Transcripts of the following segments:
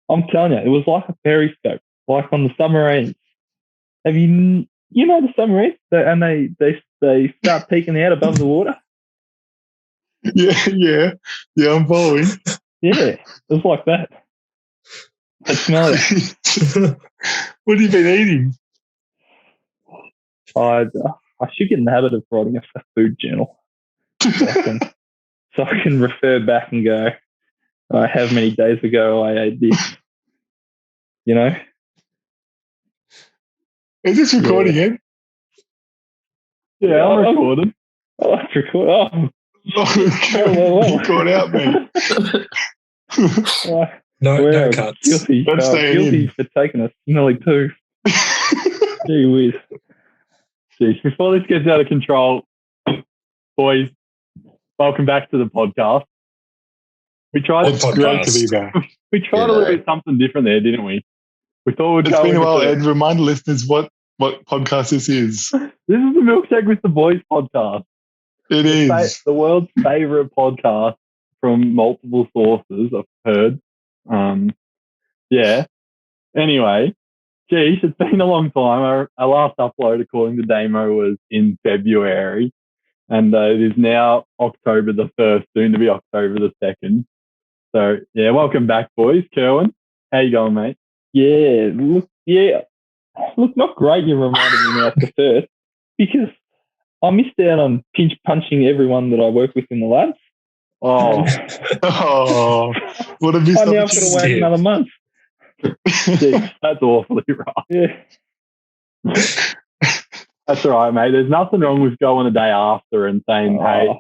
I'm telling you, it was like a periscope, like on the submarines. Have you know the submarines? And they start peeking out above the water? Yeah, I'm following. Yeah, it was like that. I smell it. What have you been eating? I should get in the habit of writing a food journal. So I can refer back and go, how many days ago I ate this. You know? Is this recording it? Yeah, I'm recording. I like to record. You caught out, mate. No cuts. Guilty for taking a smelly poo. Gee whiz. Jeez, before this gets out of control, boys, welcome back to the podcast. We tried it's great to be back. We tried a little bit something different there, didn't we? We thought we'd It's go. been a while, Ed. Remind listeners what podcast this is. This is the Milkshake with the Boys podcast. It is the world's favourite podcast from multiple sources, I've heard. Yeah. Anyway, geez, it's been a long time. Our last upload, according to Damo, was in February. And it is now October the 1st, soon to be October the 2nd. So, yeah, welcome back, boys. Kerwin, how you going, mate? Yeah, look, not great you reminded me now of the first, because I missed out on pinch punching everyone that I work with in the labs. Oh, what a missed I now got to wait another month. Jeez, that's awfully rough. Yeah. That's all right, mate. There's nothing wrong with going a day after and saying, hey,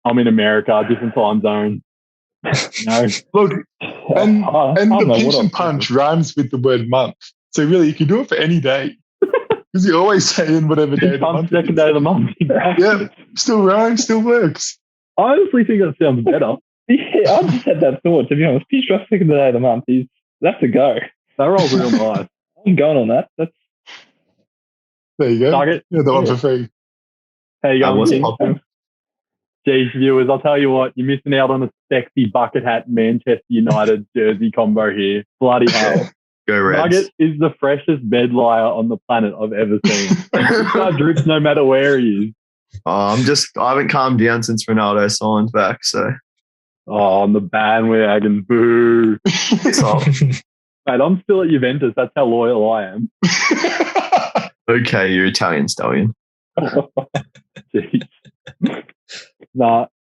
I'm in America, different time zone. No. Look, and the pinch and punch rhymes with the word month. So really, you can do it for any day. Because you always say in whatever day of the month. Second day of the month. Yeah, still rhymes, still works. I honestly think that sounds better. Yeah, I just had that thought, to be honest. Pinch drop second day of the month, that's a go. That rolls real nice. I'm going on that. There you go. Target. Yeah, that one for free. How you going? Geez, viewers, I'll tell you what, you're missing out on a sexy bucket hat Manchester United jersey combo here. Bloody hell. Go Reds. Nugget is the freshest bed liar on the planet I've ever seen. This guy drips no matter where he is. I haven't calmed down since Ronaldo signed back, so. Oh, on the bandwagon, boo. Mate, I'm still at Juventus. That's how loyal I am. Okay, you're Italian stallion. Jeez.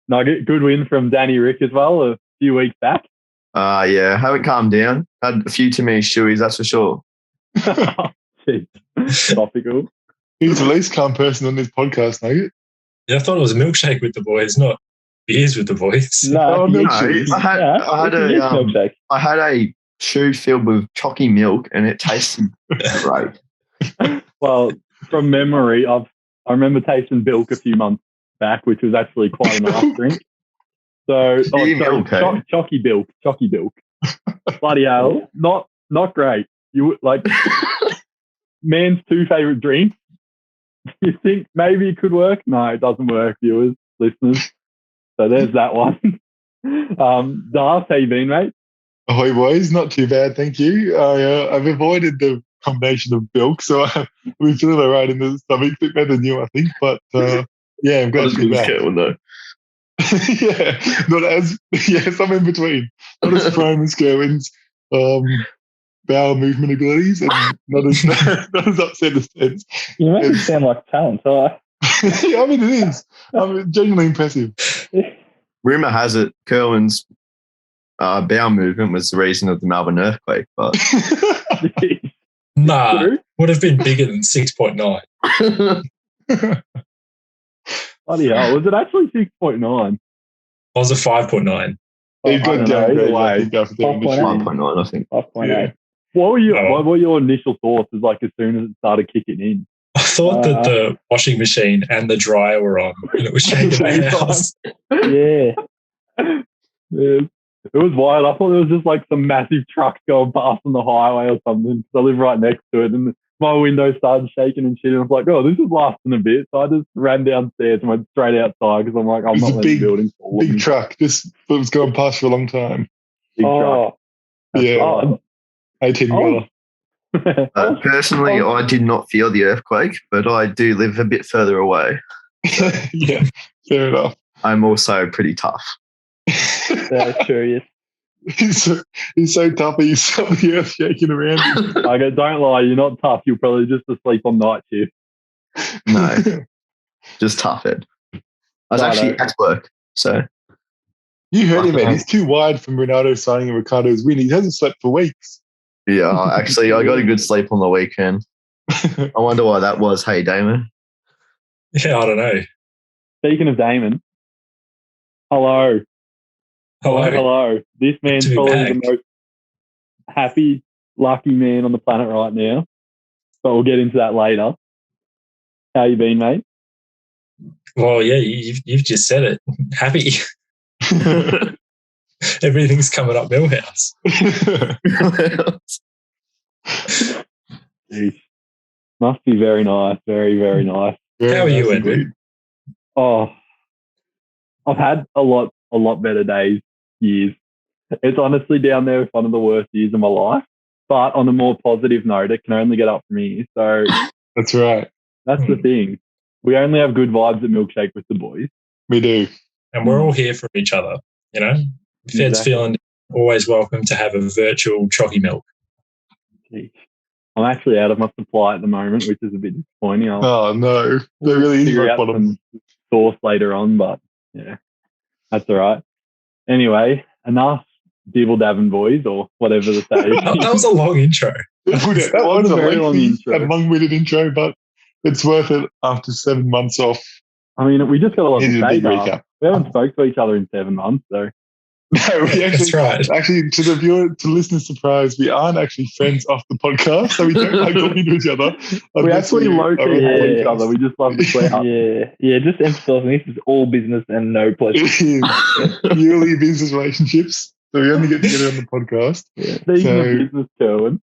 Nugget, good win from Danny Rick as well a few weeks back. Yeah, haven't calmed down. Had a few too many shoeies, that's for sure. Jeez. Topical. He's the least calm person on this podcast, Nugget. Yeah, I thought it was a milkshake with the boys, not beers with the boys. No, I had a shoe filled with chalky milk and it tasted great. Well, from memory, I remember tasting bilk a few months back, which was actually quite a nice drink. So, chalky bilk. Bloody hell, not great. You like man's two favorite drinks. You think maybe it could work? No, it doesn't work, viewers, listeners. So there's that one. Darth, how you been, mate? Ahoy, boys. Not too bad, thank you. I've avoided the combination of bilk, so I've been feeling all right in the stomach. A bit better than you, I think. But yeah, I'm glad to be back. Though. Yeah, not as some in between. Not as prime as Kerwin's bowel movement abilities, and not as upset as Ted's. You make it sound like talent, so yeah, I mean it is. Genuinely impressive. Rumour has it Kerwin's bowel movement was the reason of the Melbourne Earthquake, but nah, would have been bigger than 6.9. Bloody hell, was it actually 6.9? I was a 5.9. He got downgraded, I think, after the 1.9, I think. 5.8. Yeah. What were your initial thoughts as like as soon as it started kicking in? I thought that the washing machine and the dryer were on and it was shaking my house. Yeah. It was wild. I thought there was just like some massive trucks going past on the highway or something because I live right next to it, and my window started shaking and shit, and I was like, oh, this is lasting a bit. So I just ran downstairs and went straight outside because I'm like, I'm not letting the building fall. Big truck, just it was going past for a long time. Big truck. Yeah, Oh, 18 Oh. meter. Personally, I did not feel the earthquake, but I do live a bit further away. Yeah, fair enough. I'm also pretty tough. That's true, yes. He's so tough. He's felt the earth shaking around him. I go, don't lie, you're not tough. You're probably just asleep on night shift. No, just tough it. I was actually at work, so You heard him, man. He's too wide from Ronaldo signing and Ricardo's win. He hasn't slept for weeks. yeah. Actually, I got a good sleep on the weekend. I wonder why that was. Hey, Damon. Yeah, I don't know. Speaking of Damon, hello. Hello. This man's To be probably back. the most happy, lucky man on the planet right now. But we'll get into that later. How you been, mate? Well, yeah, you've just said it. Happy. Everything's coming up Millhouse. Jeez. Must be very nice. Very, very nice. How are you, Edwin? Oh, I've had a lot better days, years. It's honestly down there with one of the worst years of my life. But on a more positive note, it can only get up from here. So That's right. that's the thing. We only have good vibes at Milkshake with the boys. We do. And we're all here for each other, you know? Fed's Exactly. feeling always welcome to have a virtual chalky milk. Jeez. I'm actually out of my supply at the moment, which is a bit disappointing. I'll Oh, no. There really is figure rock out bottom. some sauce later on, but yeah, that's all right. Anyway, enough dibble-dabbing, boys, or whatever the say. That was a long intro. That was was a a very long lengthy intro. and long-winded intro, but it's worth it after 7 months off. I mean, we just got a lot to Here's a say, big Dave. recap. We haven't spoke to each other in 7 months, so No, we That's right. actually, to the viewer, to listener's surprise, we aren't actually friends off the podcast, so we don't like talking to each other. we unless actually are low-key on the hate each podcast. other. We just love the clout. Yeah, just emphasising this is all business and no pleasure. It is purely business relationships, so we only get together on the podcast. Speaking So- of business, Kerwin,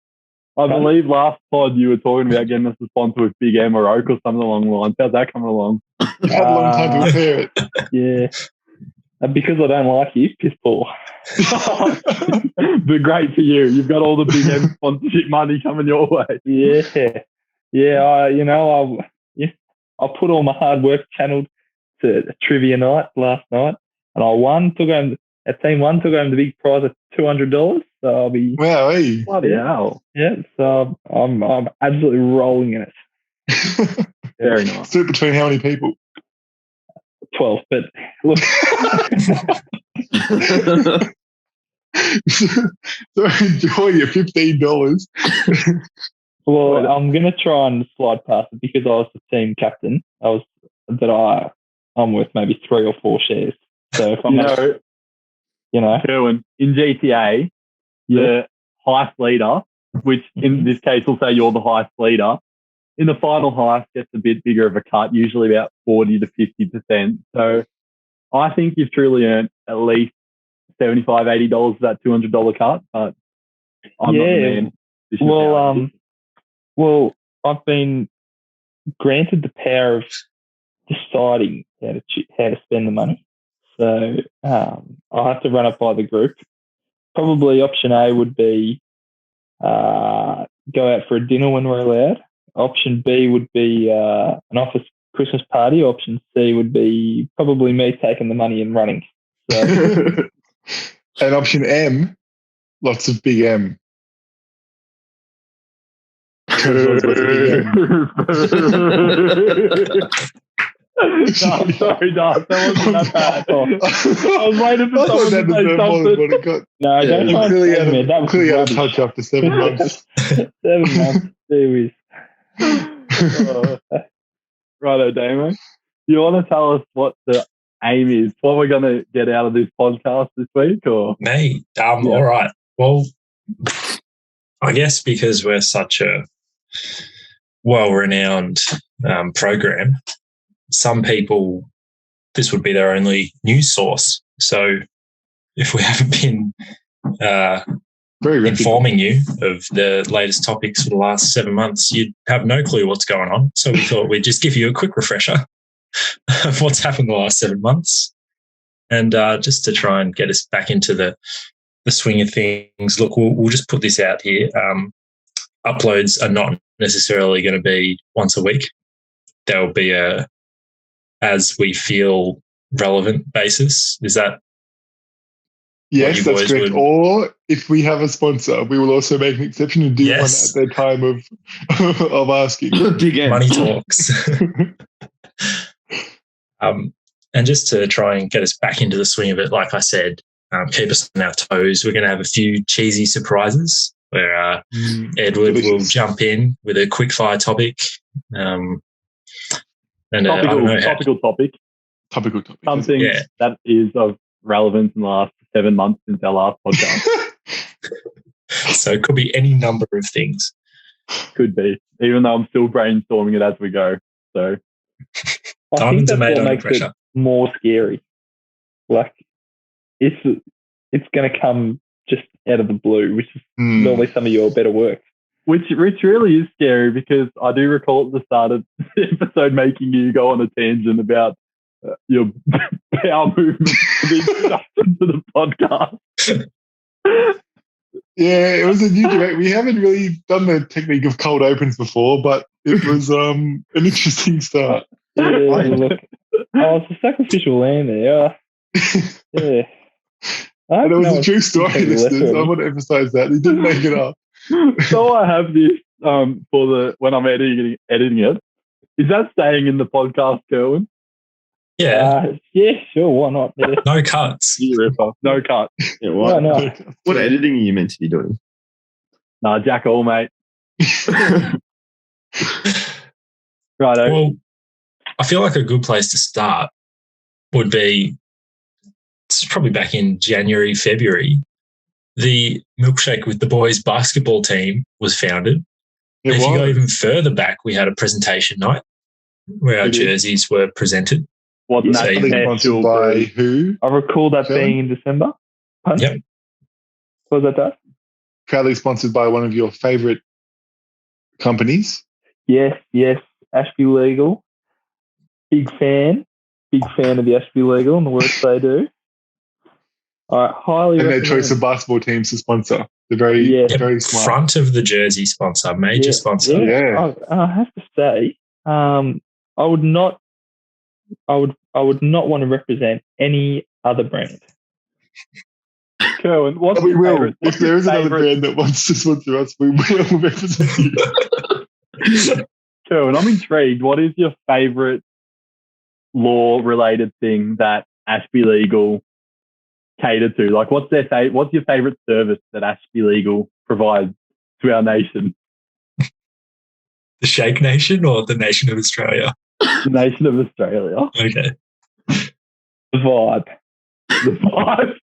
I believe last pod you were talking about getting us a sponsor with Big M or Oak or something along the lines. How's that coming along? You've had a long time to prepare it. Yeah. And because I don't like you, piss poor. But great for you. You've got all the Big M sponsorship money coming your way. Yeah. I put all my hard work channeled to trivia night last night, and I won. Our team won, took home the big prize of $200. So I'll be Wow, hey. Bloody hell. yeah. So I'm absolutely rolling in it. Very nice. Split between how many people? 12, but look, So enjoy your $15. well, I'm gonna try and slide past it because I was the team captain. I'm worth maybe 3 or 4 shares. So if I'm, Kerwin, in GTA, the heist leader, which in this case will say you're the heist leader, in the final heist gets a bit bigger of a cut, usually about 40 to 50%. So I think you've truly earned at least $75, $80 for that $200 cut, but I'm not the man. This is how it is. Well, I've been granted the power of deciding how to spend the money. So I'll have to run it by the group. Probably option A would be go out for a dinner when we're allowed. Option B would be an office Christmas party. Option C would be probably me taking the money and running. So And option M, lots of Big M. No, I'm sorry, Darth. That wasn't that bad. I was waiting for someone to say something. no, don't try and Clearly stand there. That was clearly out of rubbish. touch after 7 months. 7 months. There we Righto, Damo. You want to tell us what the aim is? What we're going to get out of this podcast this week? Or Mate, all right. Well, I guess because we're such a well-renowned program, some people, this would be their only news source. So if we haven't been Very informing you of the latest topics for the last 7 months, you'd have no clue what's going on. So we thought we'd just give you a quick refresher of what's happened the last 7 months, and just to try and get us back into the the swing of things, look, we'll just put this out here. Uploads are not necessarily going to be once a week. There'll be a as we feel relevant basis. Is that Yes, you that's boys correct. would- Or if we have a sponsor, we will also make an exception and do Yes. one at their time of asking. Big end. money talks? And just to try and get us back into the swing of it, like I said, keep us on our toes. We're going to have a few cheesy surprises where Edward will delicious. jump in with a quick fire topic. And I don't know how, Topical topic. Topical topic. Something Yeah. that is of relevance in the last 7 months since our last podcast. so it could be any number of things. Could be, even though I'm still brainstorming it as we go. So I think Diamonds are that's made what under makes pressure. it more scary. Like, it's going to come just out of the blue, which is normally some of your better work. which really is scary, because I do recall at the start of the episode making you go on a tangent about your bowel movement for the introduction to the podcast. Yeah, it was a new debate. We haven't really done the technique of cold opens before, but it was an interesting start. Yeah, look. Oh, it's a sacrificial lamb there. Yeah. And it was No, a true story, take the listeners. lesser I of want to emphasize that. He didn't make it up. So I have this for the when I'm editing it. Is that staying in the podcast, Kerwin? Yeah, yeah, sure, why not? Yeah. no cuts. You ripper. No cut. Yeah, what? No. What editing are you meant to be doing? Nah, jack all, mate. Right. Well, I feel like a good place to start would be, it's probably back in January, February, the Milkshake with the Boys basketball team was founded. It If you go was. even further back, we had a presentation night where our We did. jerseys were presented. Wasn't Yeah, that so the you- Sponsored by who? I recall that Really? being in December. Pardon? Yep. What was that, Dave? Proudly sponsored by one of your favourite companies. Yes, Ashby Legal. Big fan of the Ashby Legal and the work they do. I highly And their recommend. choice of basketball teams to sponsor. They're very, Yeah. Yep, very smart. front of the jersey sponsor, major sponsor. Yeah. I have to say, I would not want to represent any other brand. Kerwin, what's We your will. favourite? If there is another favourite- brand that wants to sponsor us, we will represent you. Kerwin, I'm intrigued. What is your favourite law-related thing that Ashby Legal cater to? Like, what's your favourite service that Ashby Legal provides to our nation, The Shake Nation or the Nation of Australia? the nation of Australia? Okay. The vibe. The vibe.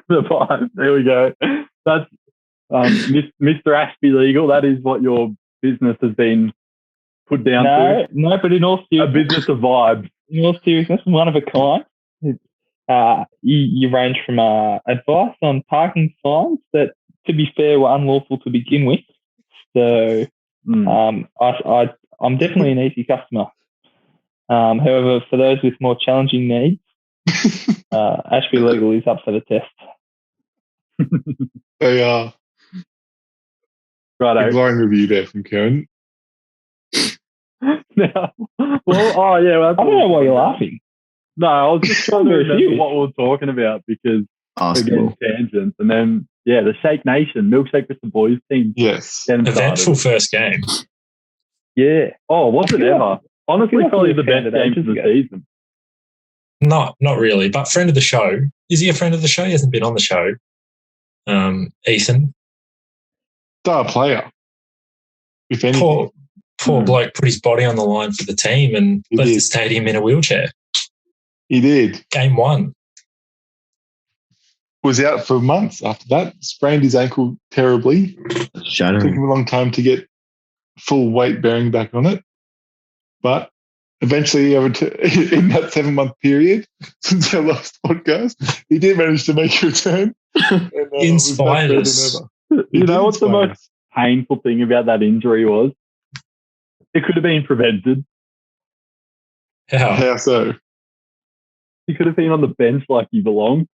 The vibe. There we go. That's Mr. Ashby Legal. That is what your business has been put down to. No, but in all A seriousness, business of vibes. one of a kind. You range from advice on parking signs that, to be fair, were unlawful to begin with. So I'm definitely an easy customer. However, for those with more challenging needs, Ashby Legal is up for the test. They are. A Righto. glowing review there from Karen. Now, well, I don't know why you're laughing. No, I was just trying to Very remember serious. what we were talking about, because Basketball. again, tangents, and then the Shake Nation Milkshake with the Boys team. Yes. Getting Eventful started. first game. Yeah. Oh, was I it feel ever? like- Honestly, I feel like probably we the best found it game of ages the ago. season. Not really, but friend of the show. Is he a friend of the show? He hasn't been on the show. Ethan. Star player. If anything. Poor bloke put his body on the line for the team and He left the did. stadium in a wheelchair. He did. Game 1. Was out for months after that. Sprained his ankle terribly. Took Shattering. him a long time to get full weight bearing back on it. But eventually, in that 7-month period since our last podcast, he did manage to make a return. And, Inspired was us. much better than ever. He You did know what's the inspire most us. painful thing about that injury was? It could have been prevented. How? How so? He could have been on the bench like he belonged.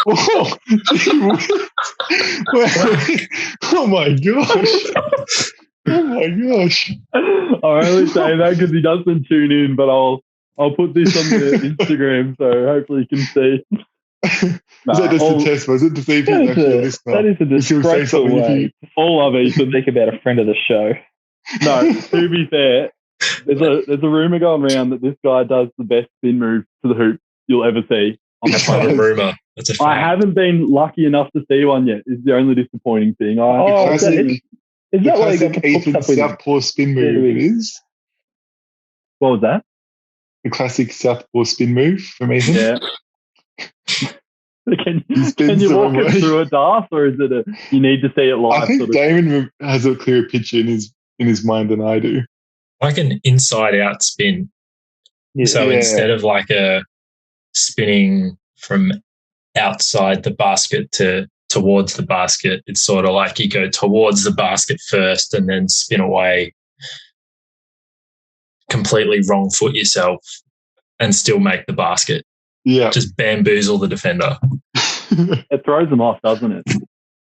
Oh, oh my gosh. Oh my gosh. I'm only saying that because he doesn't tune in, but I'll put this on the Instagram so hopefully you can see. Is that just a test, was it? To see if he's actually a listener? That is a disgraceful way. All of it. To think about a friend of the show. No, to be fair, there's a rumor going around that this guy does the best spin move to the hoop you'll ever see. That's not a rumor. That's a fact. I haven't been lucky enough to see one yet. Is the only disappointing thing. Is that why he got classic hooked Ethan up with Southpaw spin move it is? What was that? The classic Southpaw spin move from Ethan. Yeah. Can you walk it through a dart, or is it you need to see it live? I think Damon has a clearer picture in his mind than I do. Like an inside-out spin. Yeah. So instead of like a spinning from outside the basket towards the basket, it's sort of like you go towards the basket first and then spin away, completely wrong foot yourself and still make the basket. Yeah. Just bamboozle the defender. It throws them off, doesn't it?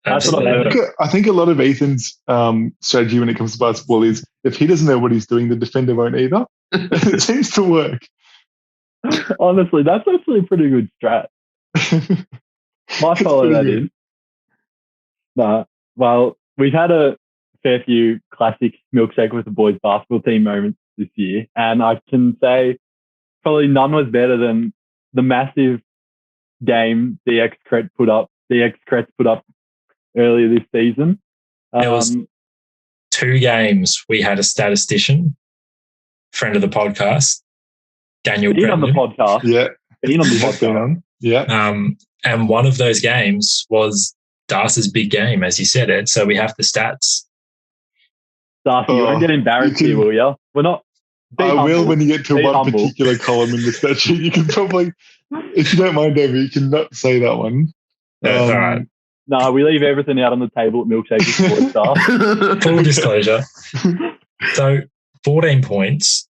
That's what I heard. I think a lot of Ethan's strategy when it comes to basketball is if he doesn't know what he's doing, the defender won't either. It seems to work. Honestly, that's actually a pretty good strat. Might follow that in. No, well, we've had a fair few classic milkshake with the boys basketball team moments this year, and I can say probably none was better than the massive game DX Kretz put up earlier this season. There was 2 games. We had a statistician, friend of the podcast, Daniel been on the podcast. Yeah. Been on the podcast. Yeah. And one of those games was Darcy's big game, as you said, Ed. So we have the stats. Darcy, you won't get embarrassed here, will you? We're not. I will when you get to one humble. particular column in the spreadsheet. You can probably, if you don't mind, David, you can not say that one. All right. No, we leave everything out on the table at Milkshake Sports Stuff. Full disclosure. So 14 points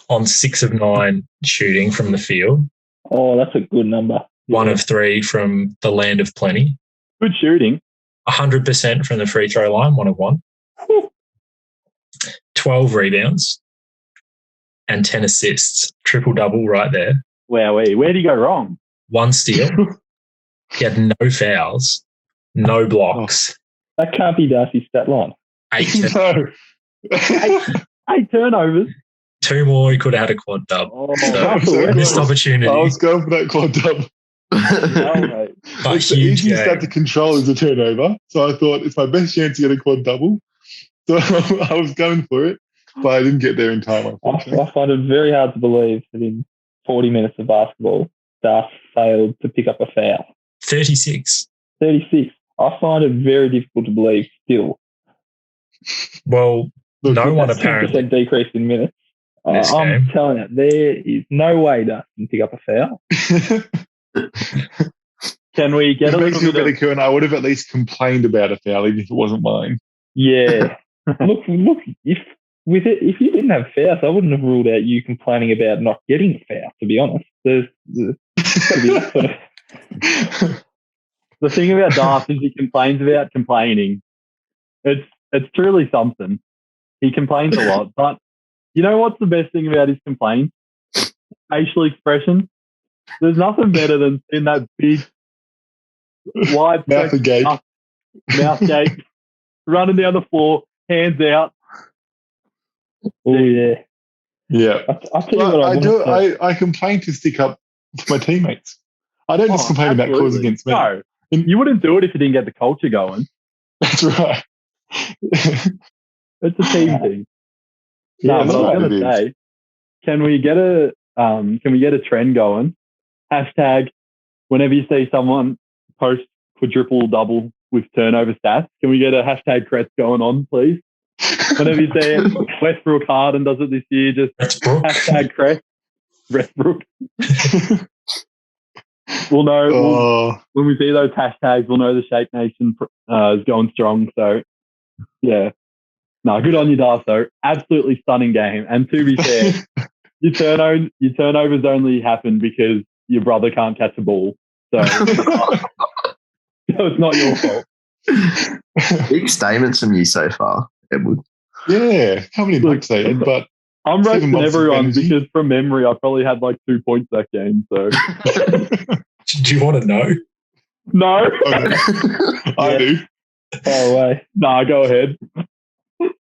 on 6 of 9 shooting from the field. Oh, that's a good number. 1 of 3 from the land of plenty. Good shooting. 100% from the free throw line, 1 of 1. 12 rebounds and 10 assists. Triple-double right there. Wowee. Where did he go wrong? 1 steal. He had no fouls, no blocks. That can't be Darcy's stat line. 8 No. 8 turnovers. 2 more, he could have had a quad dub. Oh, So missed opportunity. I was going for that quad dub. mate. But It's the huge easiest stat game. to control is a turnover. So I thought it's my best chance to get a quad double. So I was going for it, but I didn't get there in time, unfortunately. I find it very hard to believe that in 40 minutes of basketball, Darcy failed to pick up a foul. 36. 36. I find it very difficult to believe still. Well, Look, no one That's apparently. 10% decrease in minutes. This I'm game. telling you, there is no way Darcy can pick up a foul. Can we get It a makes little me bit better, of... Kieran. I would have at least complained about a foul, even if it wasn't mine. Yeah. look. If you didn't have fouls, I wouldn't have ruled out you complaining about not getting a foul. To be honest, there's got to be that sort of. The thing about Darcy is he complains about complaining. It's truly something. He complains a lot, but you know what's the best thing about his complaints? Facial expression. There's nothing better than seeing that big, wide Mouth agape. mouth gape, running down the floor, hands out. Oh yeah. Yeah. I'll tell you Well, what I do. I complain to stick up for my teammates. I don't just complain about calls absolutely. against me. No, you wouldn't do it if you didn't get the culture going. That's right. It's a team thing. Yeah, No, but I was going it to is. say, can we get a trend going? Hashtag whenever you see someone post quadruple double with turnover stats, can we get a hashtag Kretz going on, please? Whenever you see it, Westbrook Harden does it this year, just Westbrook. hashtag Kretz, Westbrook. We'll know Oh, when we see those hashtags, we'll know the Shake Nation is going strong. So, yeah. No, good on you, Darso. Absolutely stunning game. And to be fair, your turnovers only happen because your brother can't catch a ball. So, it's not your fault. Big statements from you so far, Edward. Yeah, how many Look, bucks they? But I'm 7 roasting months of everyone energy. because from memory, I probably had like 2 points that game. So, Do you want to know? no. I do. Far away. Nah, go ahead.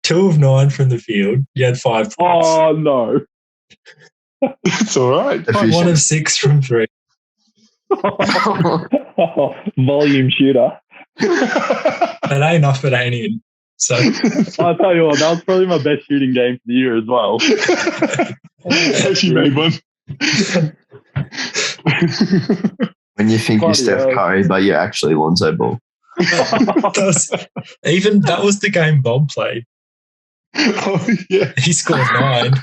2 of 9 from the field. You had 5 points. Oh, no. It's all right. Efficient. 1 of 6 from 3. Volume shooter. That ain't enough, it ain't in. So I'll tell you what, that was probably my best shooting game for the year as well. Actually made one. When you think you're Bloody Steph hell. Curry, but you're actually Lonzo Ball. that was the game Bob played. Oh, yeah. He scored 9.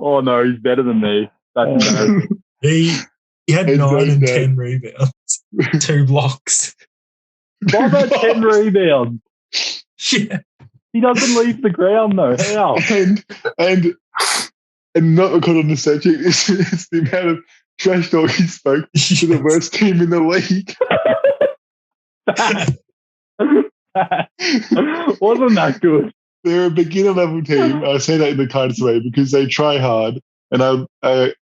Oh, no, he's better than me. That's embarrassing. He had It's 9 very and bad. 10 rebounds, 2 blocks. Bob had 10 rebounds. Yeah. He doesn't leave the ground, though. How? and not recorded on the subject is the amount of trash talk he spoke to the worst team in the league. Wasn't that good? They're a beginner level team. I say that in the kindest way because they try hard, and I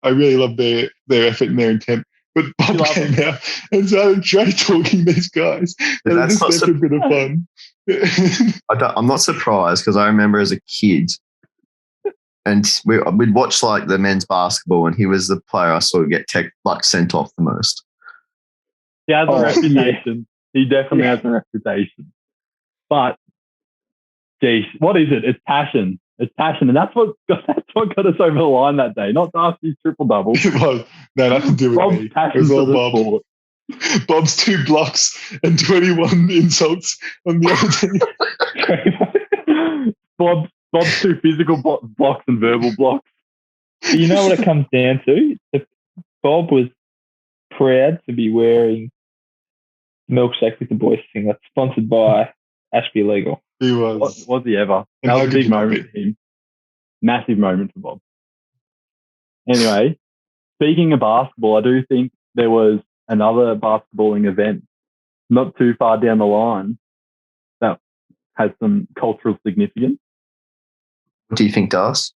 really love their effort and their intent. But Bob love came out and started trash talking these guys. But And that's it's just not a bit of fun. I'm not surprised because I remember as a kid, and we'd watch like the men's basketball, and he was the player I saw get sent off the most. He has a Oh, reputation. He definitely has a reputation. But, geez, what is it? It's passion. It's passion. And that's what got us over the line that day. Not Darcy's triple-double. It was. No, nothing to do with Bob's me. It passion was for all the Bob. sport. Bob's 2 blocks and 21 insults on the other team. Bob's 2 physical blocks and verbal blocks. You know what it comes down to? Bob was proud to be wearing Milkshake with the Boys singlet, sponsored by Ashby Legal. He was. Was he ever? And That how was a could big you not moment for him. Massive moment for Bob. Anyway, speaking of basketball, I do think there was another basketballing event not too far down the line that has some cultural significance. What do you think, Das?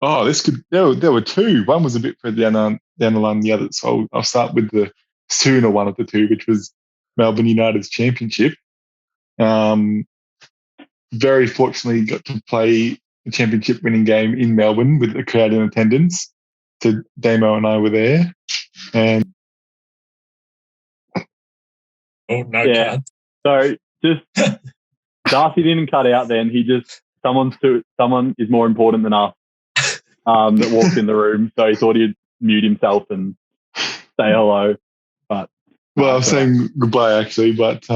Oh, this could. There were 2. One was a bit further down the line than the other. So I'll start with the sooner one of the 2, which was Melbourne United's championship. Very fortunately got to play the championship winning game in Melbourne with a crowd in attendance. So Damo and I were there, and Oh, no, Yeah. card. So just Darcy didn't cut out then. He just someone is more important than us that walked in the room. So he thought he'd mute himself and say hello. But well, I was saying goodbye actually, but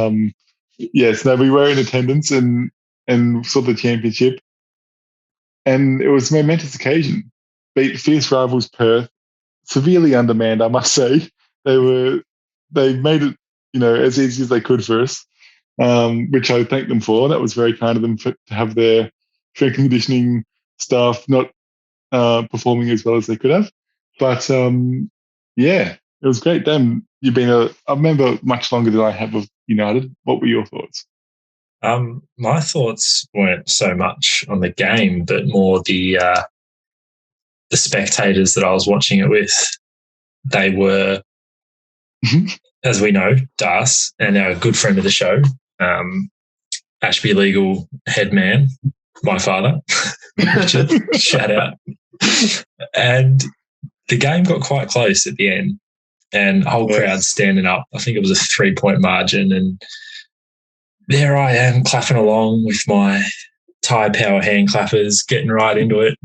yes, no, we were in attendance and saw the championship, and it was a momentous occasion. Beat fierce rivals Perth, severely undermanned, I must say. They made it, as easy as they could for us, which I thank them for. That was very kind of them to have their strength and conditioning staff not performing as well as they could have. But yeah, it was great. Dan, you've been a member much longer than I have of United. What were your thoughts? My thoughts weren't so much on the game, but more the spectators that I was watching it with. They were, as we know, Das, and our good friend of the show, Ashby Legal head man, my father, Richard, shout out. And the game got quite close at the end, and whole crowd standing up. I think it was a 3-point margin, and there I am clapping along with my Thai power hand clappers, getting right into it.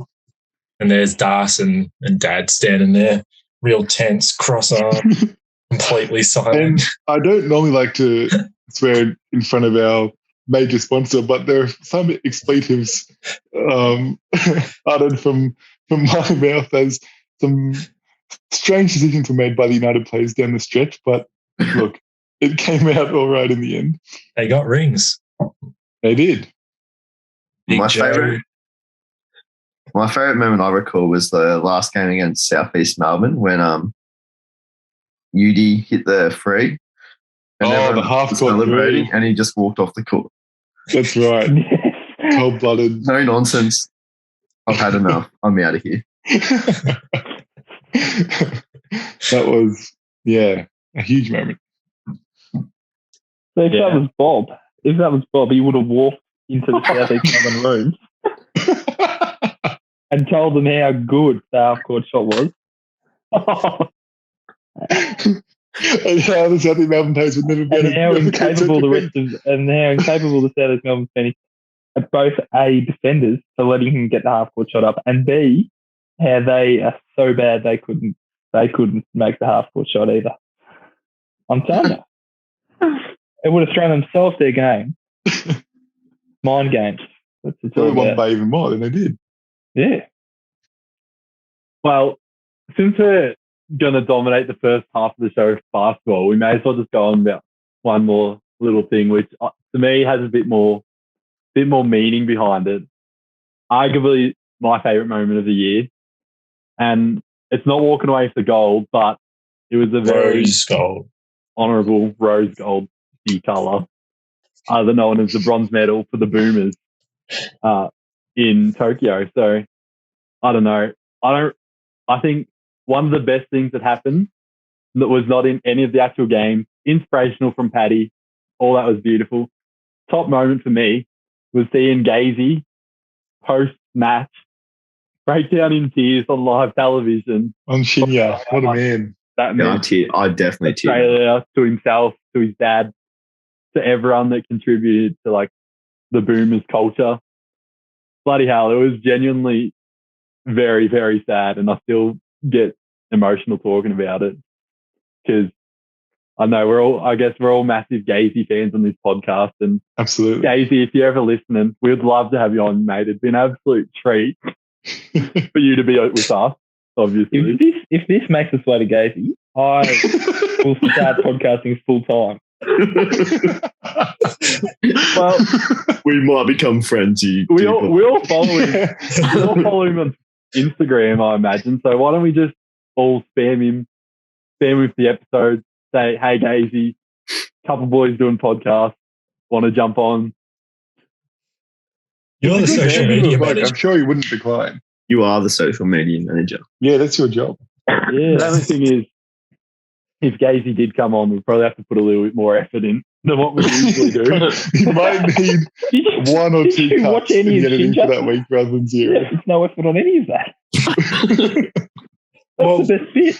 And there's Das and Dad standing there, real tense, cross-armed, completely silent. And I don't normally like to swear in front of our major sponsor, but there are some expletives uttered from my mouth as some strange decisions were made by the United players down the stretch. But look, it came out all right in the end. They got rings. They did. Big My Joe, favourite. My favourite moment I recall was the last game against Southeast Melbourne when UD hit the free. And the everyone half was court celebrating, three. and he just walked off the court. That's right. Cold-blooded. No nonsense. I've had enough. I'm out of here. That was, a huge moment. So if that was Bob, he would have walked into the Southeast Melbourne room and told them how good the half-court shot was. And how the Southeast Melbourne players would never be And able to how incapable the Southeast Melbourne fans are both A, defenders for letting him get the half-court shot up, and B, how they are so bad they couldn't make the half-court shot either. I'm telling you. It would have thrown themselves their game. Mind games. That's what it's all Probably won about. by even more than they did. Yeah. Well, since we're going to dominate the first half of the show with basketball, we may as well just go on about one more little thing, which to me has a bit more meaning behind it. Arguably my favourite moment of the year. And it's not walking away for gold, but it was a very Rose gold. honourable rose gold colour, other known as the bronze medal for the Boomers in Tokyo. So I don't know. I think one of the best things that happened that was not in any of the actual games, inspirational from Paddy, all that was beautiful. Top moment for me was seeing Gazy post-match break down in tears on live television. On Shinya. What a man. That Yeah, meant I definitely tear. Australia, to himself, to his dad, to everyone that contributed to like the Boomers culture. Bloody hell, it was genuinely very, very sad, and I still get emotional talking about it because I know we're all massive Gazy fans on this podcast, and Absolutely. Gazy, if you're ever listening, we'd love to have you on, mate. It'd be an absolute treat for you to be with us, obviously. If this makes its way to Gazy, I will start podcasting full time. Well, We might become friends. we all follow him. We all follow him on Instagram, I imagine. So why don't we just all spam him with the episode, say, hey, Gazy, couple boys doing podcasts, want to jump on? You're the social media I'm manager. sure he wouldn't decline. You are the social media manager. Yeah, that's your job. The only thing is, if Gazy did come on, we'd probably have to put a little bit more effort in than what we usually do. You might need one or two you watch cuts in any of editing Ginger? for that week rather than zero. Yeah, there's no effort on any of that. That's Well, the best bit.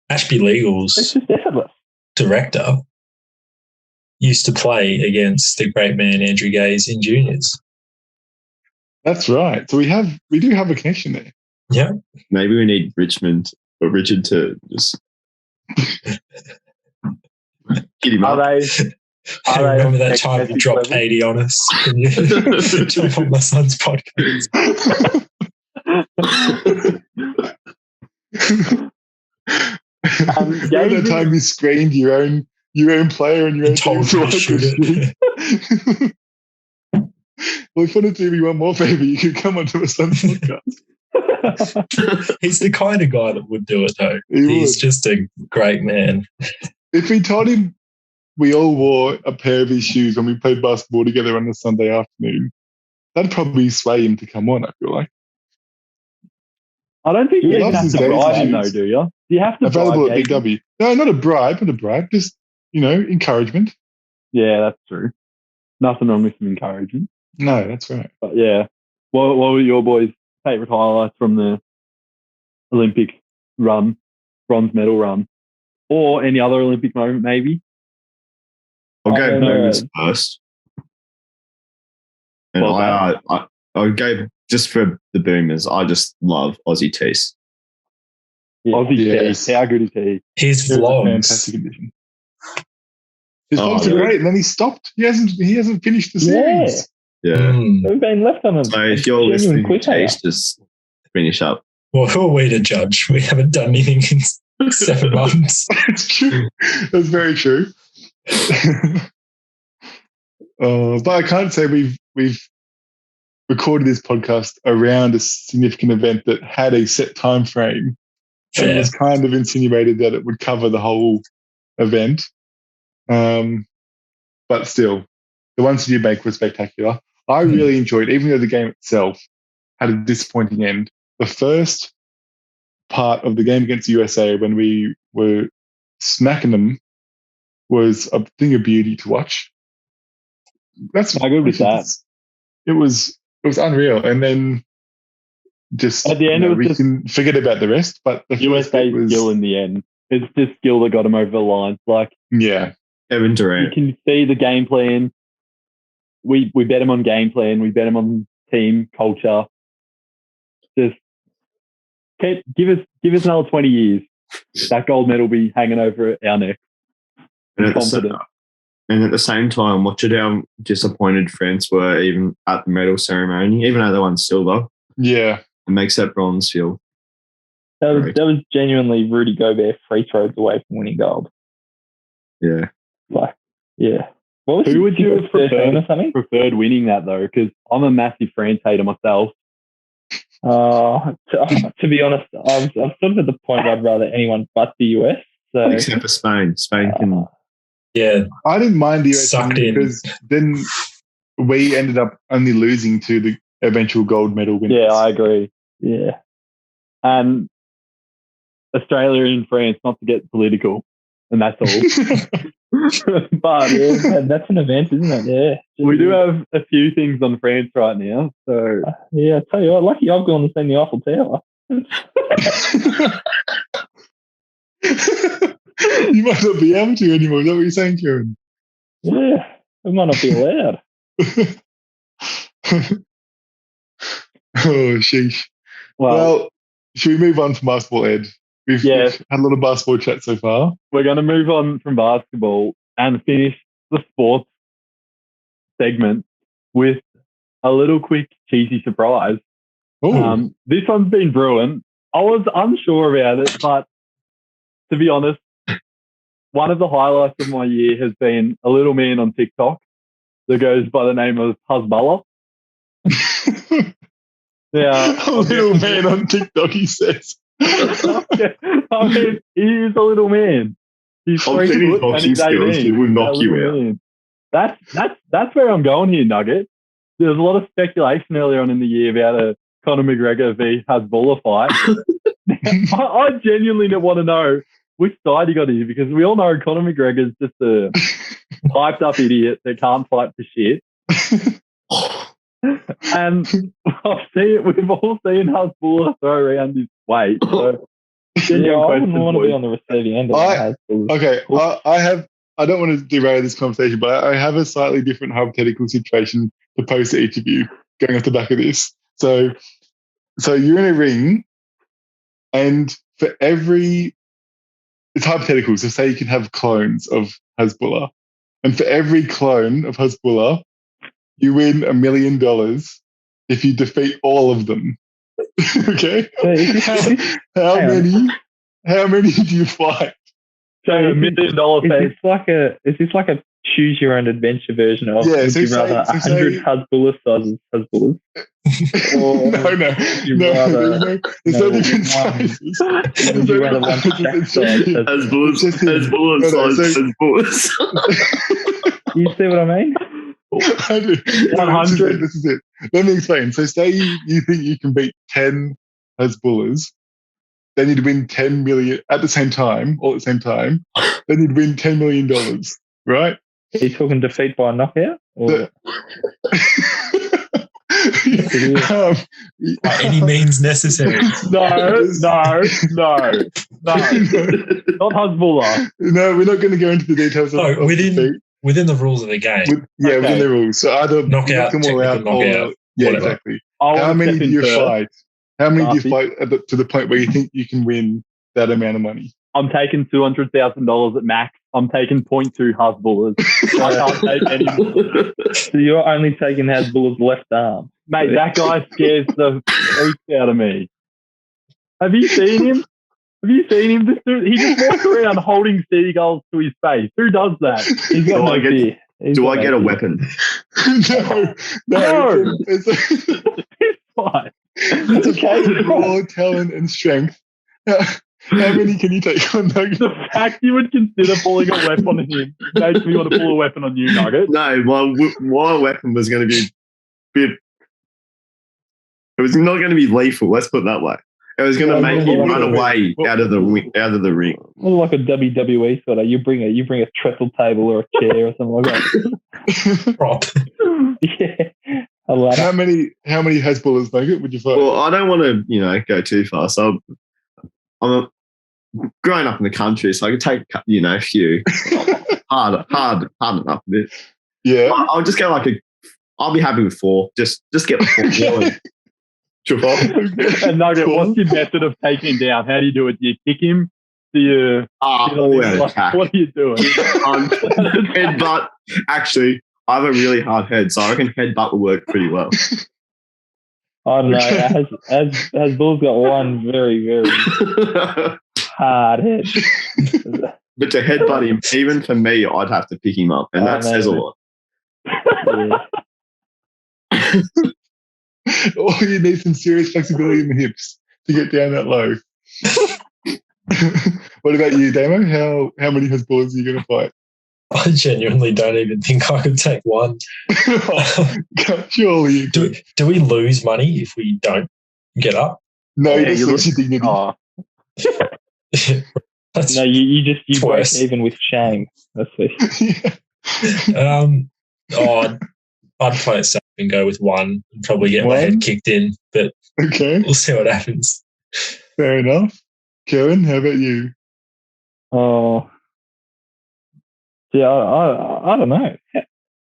Ashby It's Legal's just effortless. director used to play against the great man Andrew Gaze in juniors. That's right. So we do have a connection there. Yeah. Maybe we need Richard to just get him Are up. they? I Are they remember on that text time you message dropped level? 80 on us. Can you jump on my son's podcast? Remember that time you screened your own player and your own Told team you to shoot it. Well, if you wanted to do me one more favor, you could come onto a Sun's podcast. He's the kind of guy that would do it, though. He He's would. just a great man. If we told him we all wore a pair of his shoes when we played basketball together on a Sunday afternoon, that'd probably sway him to come on, I feel like. I don't think He you loves have his to Gazy bribe him, though, shoes. do you? Do you have to Available bribe at Big Gazy? W. No, not a bribe. Just, encouragement. Yeah, that's true. Nothing wrong with some encouragement. No, that's right. But yeah, what were your boys' favourite highlights from the Olympic run, bronze medal run, or any other Olympic moment maybe? I'll I go don't know. moments first. And Well, I'll go just for the Boomers. I just love Aussie Tease. Yeah. Aussie Yes. T, how good is he? His It was a vlogs. fantastic addition. His Oh, vlogs are yeah. great, and then he stopped. He hasn't finished the Yeah. series. Yeah. Mm. We've been left on a So if you're genuine listening to cliffhanger. Tease, just finish up. Well, who are we to judge? We haven't done anything in 7 months. It's true. That's very true. But I can't say we've recorded this podcast around a significant event that had a set time frame and Fair. was kind of insinuated that it would cover the whole event. But still, the ones you did make were spectacular. I really enjoyed, even though the game itself had a disappointing end. The first part of the game against the USA, when we were smacking them, was a thing of beauty to watch. That's I agree with that. It was unreal, and then just At the end, it was we just can forget about the rest. But the first USA bit was, skill in the end. It's just skill that got him over the line. Like yeah, Kevin you Durant. can see the game plan. We bet him on game plan. We bet him on team culture. Just give us another 20 years. That gold medal will be hanging over our neck. And Confident. at the same time, watch it how disappointed France were even at the medal ceremony, even though they won silver. yeah. It makes that bronze feel. That was, Right. that was genuinely Rudy Gobert free throws away from winning gold. Yeah. Like, yeah. What was Who would you have 13 or something? preferred winning that though? Because I'm a massive France hater myself. To be honest, I'm sort of at the point where I'd rather anyone but the US. So Except for Spain. Spain can. Yeah, I didn't mind the US Sucked in. because then we ended up only losing to the eventual gold medal winners. Yeah, I agree. yeah. And Australia and France, not to get political, and that's all. But Yeah, that's an event, isn't it? Yeah. we do have a few things on France right now. So Yeah, I tell you what, lucky I've gone to see the Eiffel Tower. You might not be able to anymore. Is that what you're saying, Kieran? Yeah, it might not be allowed. Oh, sheesh. well, Well, should we move on from basketball, Ed? We've had a lot of basketball chat so far. we're going to move on from basketball and finish the sports segment with a little quick cheesy surprise. Oh, This one's been brewing. I was unsure about it, but to be honest, one of the highlights of my year has been a little man on TikTok that goes by the name of Hezbollah. Yeah, a little man on TikTok, he says. I mean, he is a little man. He's I've 3 seen his foot and boxing he's skills. 18. He will knock A you little out. man. That's where I'm going here, Nugget. There's a lot of speculation earlier on in the year about a Conor McGregor v Hezbollah fight. I genuinely want to know which side he got here, because we all know Conor McGregor's just a hyped up idiot that can't fight for shit. And we've all seen Hezbollah throw around his weight. So Yeah, I wouldn't question want to for be you. on the receiving end of I- that. Okay, I don't want to derail this conversation, but I have a slightly different hypothetical situation to pose to each of you going off the back of this. So you're in a ring, and for every, it's hypothetical, so say you can have clones of Hezbollah, and for every clone of Hezbollah, you win $1 million if you defeat all of them. Okay? How many do you fight? So $1 million face. Is this like a choose your own adventure version of? Yeah, would so you say- rather so 100 say- Hezbollah sizes Hezbollahs? No, you rather- there's no no, different one- sizes. Would you rather one Shaq size Hezbollah, Just him. Hezbollah, No, size so- Hezbollah. You see what I mean? I do. No, 100. This is it. Let me explain. So say you think you can beat 10 Hezbollahs, then you'd win 10 million at the same time, all at the same time, then you'd win $10 million, right? Are you talking defeat by a knockout? Or by any means necessary. No. Not Hezbollah. No, we're not going to go into the details of, No, of within- defeat. Within the rules of the game. Within Okay. the rules. So either Knockout, knock them all out, technical knockout, or yeah, whatever. exactly. I How wanna many step do in you first. fight? How many do you Darcy. fight to the point where you think you can win that amount of money? I'm taking $200,000 at max. I'm taking 0.2 Hezbollahs. I can't take any more. so you're only taking Hezbollah's left arm? Mate, that guy scares the freak out of me. Have you seen him? This dude, he just walks around holding seagulls to his face. Who does that? He's got Do no I get- fear. He's Do got I no get a fear. weapon? No. It's It's fine. a fight of raw talent and strength. How many can you take on Nugget? The fact you would consider pulling a weapon on him makes me want to pull a weapon on you, Nugget. No, my weapon was going to be it was not going to be lethal. Let's put it that way. It was going to make him run away out of the ring. Well, like a WWE sort of, you bring a trestle table or a chair or something like that. Prop. Yeah. I love How it. many Hezbollahs, Nugget, would you fight? Well, I don't want to, go too far. So I'm growing up in the country, so I can take, a few. Hard enough a bit. Yeah. I'll just go I'll be happy with 4. Just get the 4 going. And Nugget, what's your method of taking him down? How do you do it? Do you kick him? Do you... All out attack. What are you doing? Headbutt. Actually, I have a really hard head, so I reckon headbutt will work pretty well. I don't know. Has Bull's got one very, very hard head. But to headbutt him, even for me, I'd have to pick him up, and that says a lot. Yeah. Or you need some serious flexibility in the hips to get down that low. What about you, Damo? How many Hezbollahs are you going to fight? I genuinely don't even think I could take one. Surely you could. Do we lose money if we don't get up? No, Yeah, you lose your dignity. Oh, That's No, you break Twice. even with shame. That's it. Yeah. I'd play it safe and go with 1 and probably get my One? head kicked in, but Okay, we'll see what happens. fair enough. Karen, how about you? Oh, yeah. I don't know.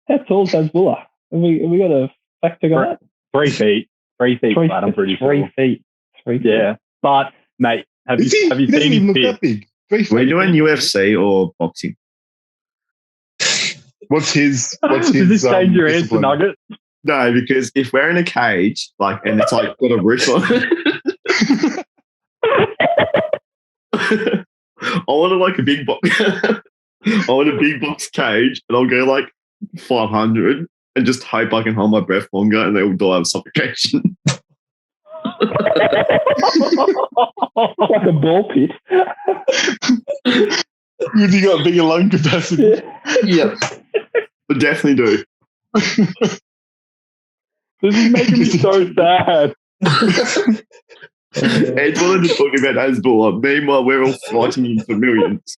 How tall is Hezbollah? Have we got a fact check on that? 3 feet. 3 feet flat, I'm pretty sure. 3 feet. 3 feet. Yeah. But, mate, have you He doesn't seen even his look that fit? big. 3 feet. We're doing UFC or boxing. What's his Does this change your answer, discipline? Nugget? No, because if we're in a cage, and it's got a roof on it, I want a big box. I want a big box cage, and I'll go 500, and just hope I can hold my breath longer, and they will die of suffocation. Like a ball pit. Because you got bigger lung capacity. Yeah, but definitely do. This is making me so sad. Ed wanted to talk about Hezbollah. Meanwhile, we're all fighting him for millions.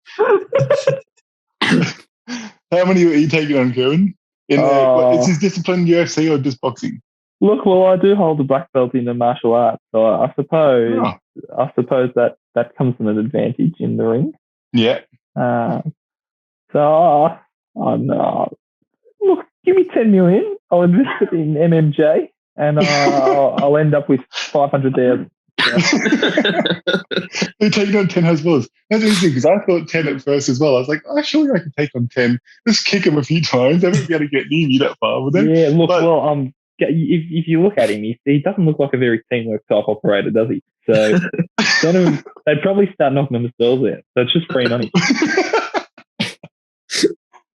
How many are you taking on, Karen? Is his discipline UFC or just boxing? Look, well, I do hold a black belt in the martial arts, so I suppose that comes from an advantage in the ring. Yeah. So look, give me 10 million. I'll invest it in MMJ, and I'll end up with 500,000. They're taking on 10 Hezbollahs. That's interesting because I thought 10 at first as well. I was like, surely I can take on 10. Just kick him a few times. They won't be able to get near me that far, would they? Yeah, look, if you look at him, he doesn't look like a very teamwork type operator, does he? So they'd probably start knocking themselves out. So it's just free money.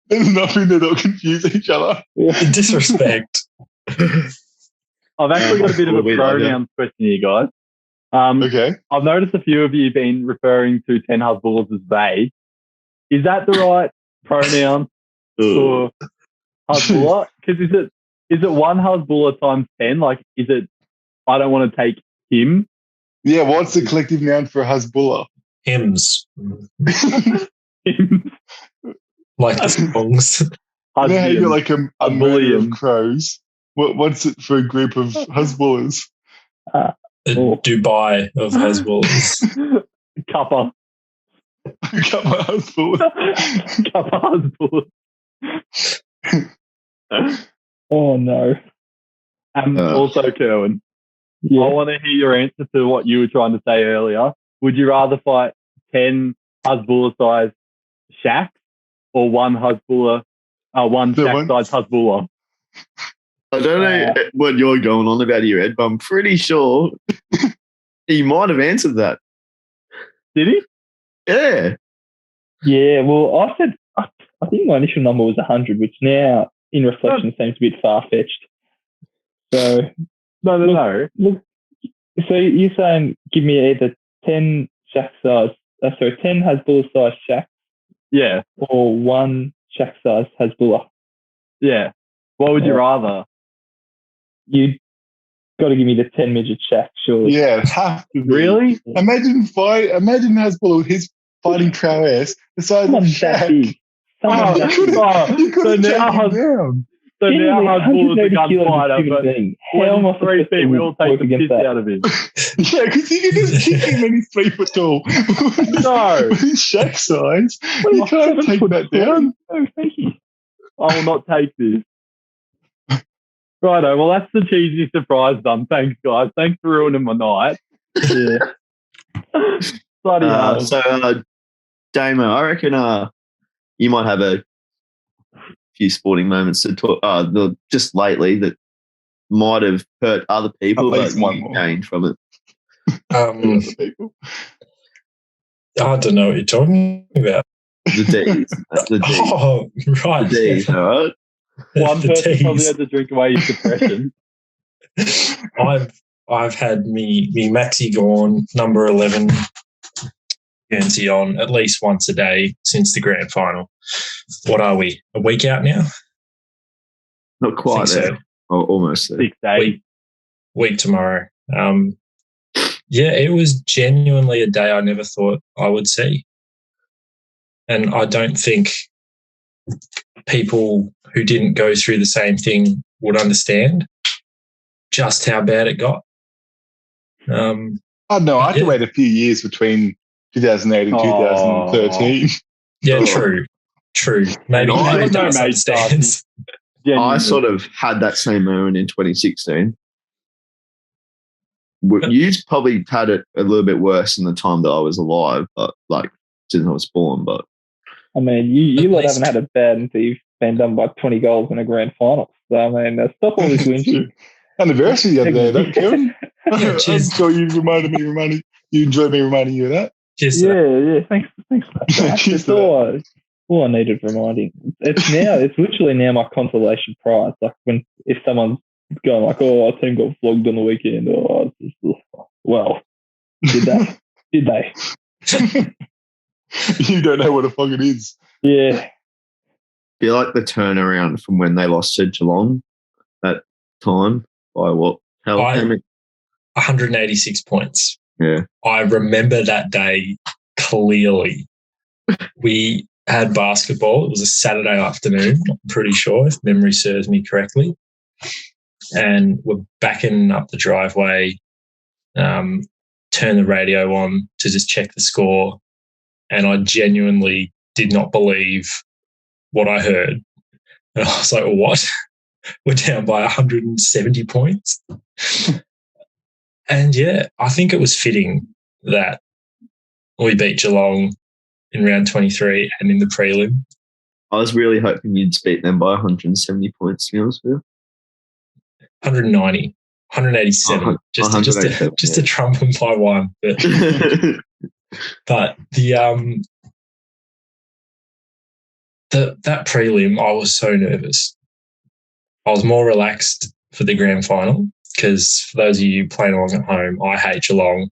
There's nothing that will confuse each other. Disrespect. I've actually got a bit of a pronoun question here, guys. Okay. I've noticed a few of you have been referring to 10 Hezbollahs as they. Is that the right pronoun for Hezbollah? Because is it 1 Hezbollah times 10? Is it I don't want to take him? Yeah, what's the collective noun for Hezbollah? Hymns. Him. Like the songs. You know how you got Hezbollah. a murder of crows? What's it for a group of Hezbollahs? Dubai of Hezbollah. Kappa. Couple of Hezbollahs. Kappa Hezbollah. Oh no. Also, Kerwin, Yeah. I want to hear your answer to what you were trying to say earlier. Would you rather fight 10 Hezbollah-sized shacks or 1 Hezbollah, one shack-sized Hezbollah? I don't know what you're going on about here, Ed, but I'm pretty sure he might have answered that. Did he? Yeah. Yeah, well, I think my initial number was 100, which now in reflection seems a bit far-fetched. So No. look. So you're saying give me either 10 shack size, 10 Hasbulla size shacks, Yeah. or 1 shack size Hasbulla. Yeah. What would you rather? You got to give me the 10 midget shack, surely. Yeah, it have to be. Really? Imagine Hasbulla with his fighting prowess the size of Someone's that Shaq. big. Someone's that big. You couldn't so take now him down. So now Hasbulla's a 180 gun kilos fighter, of but thing. when How am I he's 3 supposed feet, to we all take work the against piss that? out of him. Yeah, because you can just kick him and he's 3 foot tall. No. With his Shaq size, you can't take that down. Oh, thank you. I will not take this. Righto, well, that's the cheesy surprise done. Thanks, guys. Thanks for ruining my night. Yeah. Bloody hell. So, Damo, I reckon you might have a few sporting moments to talk just lately that might have hurt other people, At but least one you more. gained from it. People. I don't know what you're talking about. The D's. The D's. Oh, right. The D's, all right? One The person Ds. probably had to drink away his depression. I've had me Maxi Gorn number 11 Guernsey on at least once a day since the grand final. What are we? A week out now? Not quite Think there. so. Oh, almost there. 6 days. Week tomorrow. Yeah, it was genuinely a day I never thought I would see. And I don't think people who didn't go through the same thing would understand just how bad it got. Oh, no, I had to wait a few years between 2008 and 2013. Yeah, true. Maybe I don't know, Dallas mate, understands. I sort of had that same moment in 2016. You probably had it a little bit worse in the time that I was alive, but like since I was born. But I mean, you lot haven't had it bad until you've been done by 20 goals in a grand final. So, I mean, stop all this whinging. Anniversary the other day, that Kevin. Yeah, I'm cheers. sure you enjoyed me reminding you of that. Just Yeah. Thanks for that. Cheers It's to that. all I needed reminding. It's literally now my consolation prize. Like if someone's going like, oh, our team got flogged on the weekend. Oh, it's just, well, did they? You don't know what a fuck it is. Yeah. I feel like the turnaround from when they lost to Geelong that time by what? How many? 186 points. Yeah. I remember that day clearly. We had basketball. It was a Saturday afternoon, I'm pretty sure, if memory serves me correctly. And we're backing up the driveway, turn the radio on to just check the score. And I genuinely did not believe what I heard. And I was like, what? We're down by 170 points. And yeah, I think it was fitting that we beat Geelong in round 23 and in the prelim. I was really hoping you'd beat them by 170 points, to be honest with you. 190, 187, just to trump them by one. But that prelim, I was so nervous. I was more relaxed for the grand final because for those of you playing along at home, I hate Geelong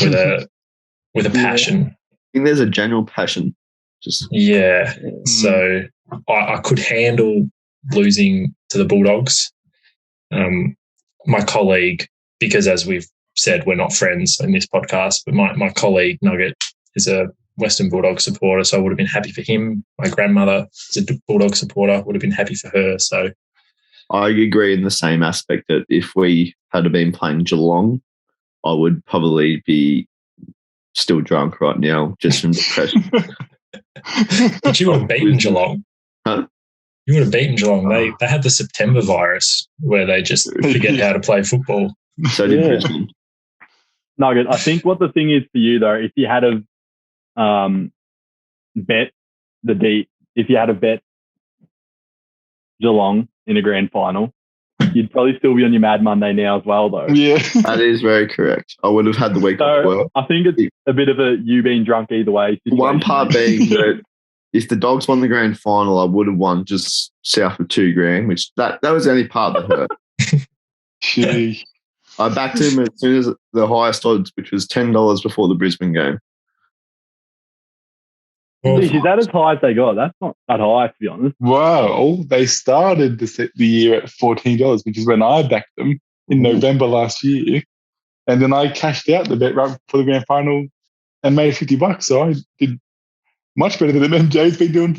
with a passion. I think there's a general passion. Yeah. So I could handle losing to the Bulldogs. My colleague, because as we've said, we're not friends in this podcast, but my colleague Nugget is a Western Bulldog supporter, so I would have been happy for him. My grandmother is a Bulldog supporter, would have been happy for her. So I agree in the same aspect that if we had been playing Geelong, I would probably be still drunk right now, just from depression. But you would have beaten Geelong. Huh? You would have beaten Geelong. They had the September virus where they just forget how to play football. So did Brisbane. Nugget, I think what the thing is for you though, if you had a bet Geelong in a grand final, you'd probably still be on your Mad Monday now as well though. Yeah. That is very correct. I would have had the week off So well. I think it's a bit of a you being drunk either way. One part being that if the Dogs won the grand final, I would have won just south of $2,000, which that was the only part that hurt. Gee. I backed him as soon as the highest odds, which was $10 before the Brisbane game. Well, Is that as high as they got? That's not that high, to be honest. Wow. They started the year at $14, which is when I backed them in November last year. And then I cashed out the bet right before the grand final and made $50. So I did much better than MJ's been doing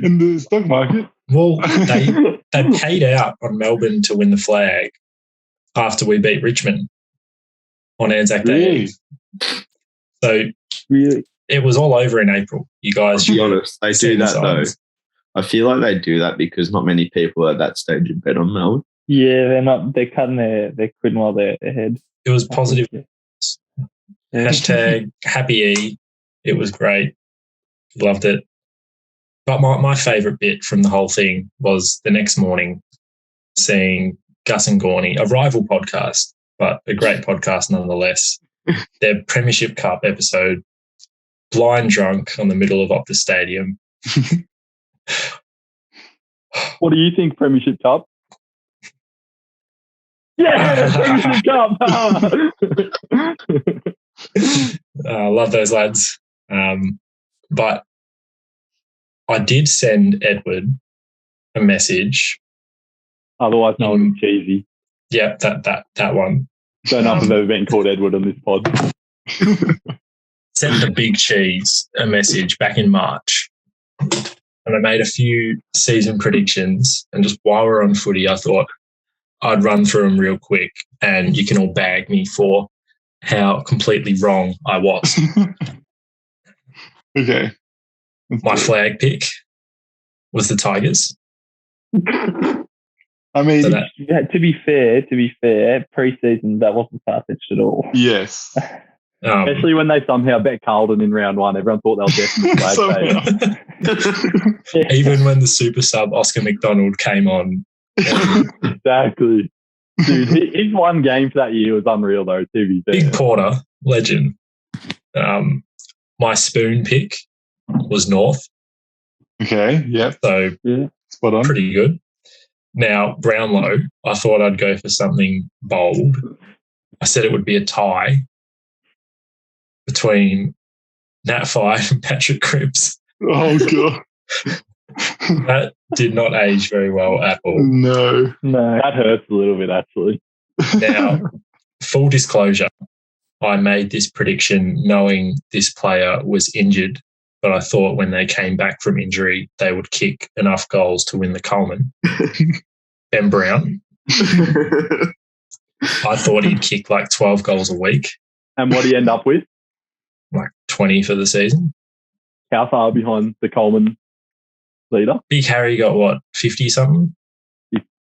in the stock market. well, they paid out on Melbourne to win the flag after we beat Richmond on Anzac Day. Really? Eve. So Really? it was all over in April. You guys, To be honest, they see do the that though. signs. I feel like they do that because not many people at that stage would bet on Melbourne. Yeah, they're cutting their quid while they're ahead. It was positive. Yeah. Hashtag happy E. It was great. Loved it. But my favourite bit from the whole thing was the next morning seeing Gus and Gorney, a rival podcast, but a great podcast nonetheless. Their Premiership Cup episode, blind drunk on the middle of Optus Stadium. What do you think, Premiership Cup? Yeah, Premiership Cup. I love those lads. But I did send Edward a message. Otherwise known as cheesy. Yeah, that one. Don't know if I've ever been called Edward on this pod. Sent the big cheese a message back in March. And I made a few season predictions. And just while we're on footy, I thought I'd run through them real quick and you can all bag me for how completely wrong I was. Okay. My flag pick was the Tigers. I mean, So that, Yeah, to be fair, pre-season that wasn't far-fetched at all. yes. Especially when they somehow bet Carlton in round one. Everyone thought they were definitely flag favourites. even when the super sub Oscar McDonald came on, Exactly. Dude, his one game for that year was unreal, though, to be fair. Big Porter, legend. My spoon pick was North, Okay. Yep. so Spot on. pretty good. Now, Brownlow, I thought I'd go for something bold. I said it would be a tie between Nat Five and Patrick Cripps. Oh, God. That did not age very well at all. No. No. That hurts a little bit, actually. Now, full disclosure, I made this prediction knowing this player was injured, but I thought when they came back from injury, they would kick enough goals to win the Coleman. Ben Brown, I thought he'd kick like 12 goals a week, And what do you end up with? like 20 for the season. How far behind the Coleman leader? Big Harry got what, 50 something?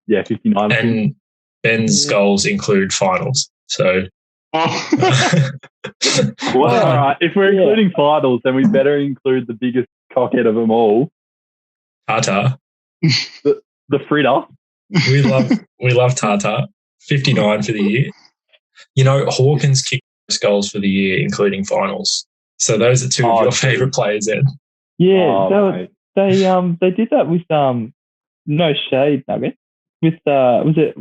Yeah, 59. I think. And Ben's goals include finals. So Oh. Well, all right. If we're including finals, then we better include the biggest cockhead of them all, Tata, the Fritter. we love Tata. 59 for the year. You know, Hawkins kicked most goals for the year, including finals. So those are two of your favourite players, Ed. Yeah, mate. they did that with no shade nugget with was it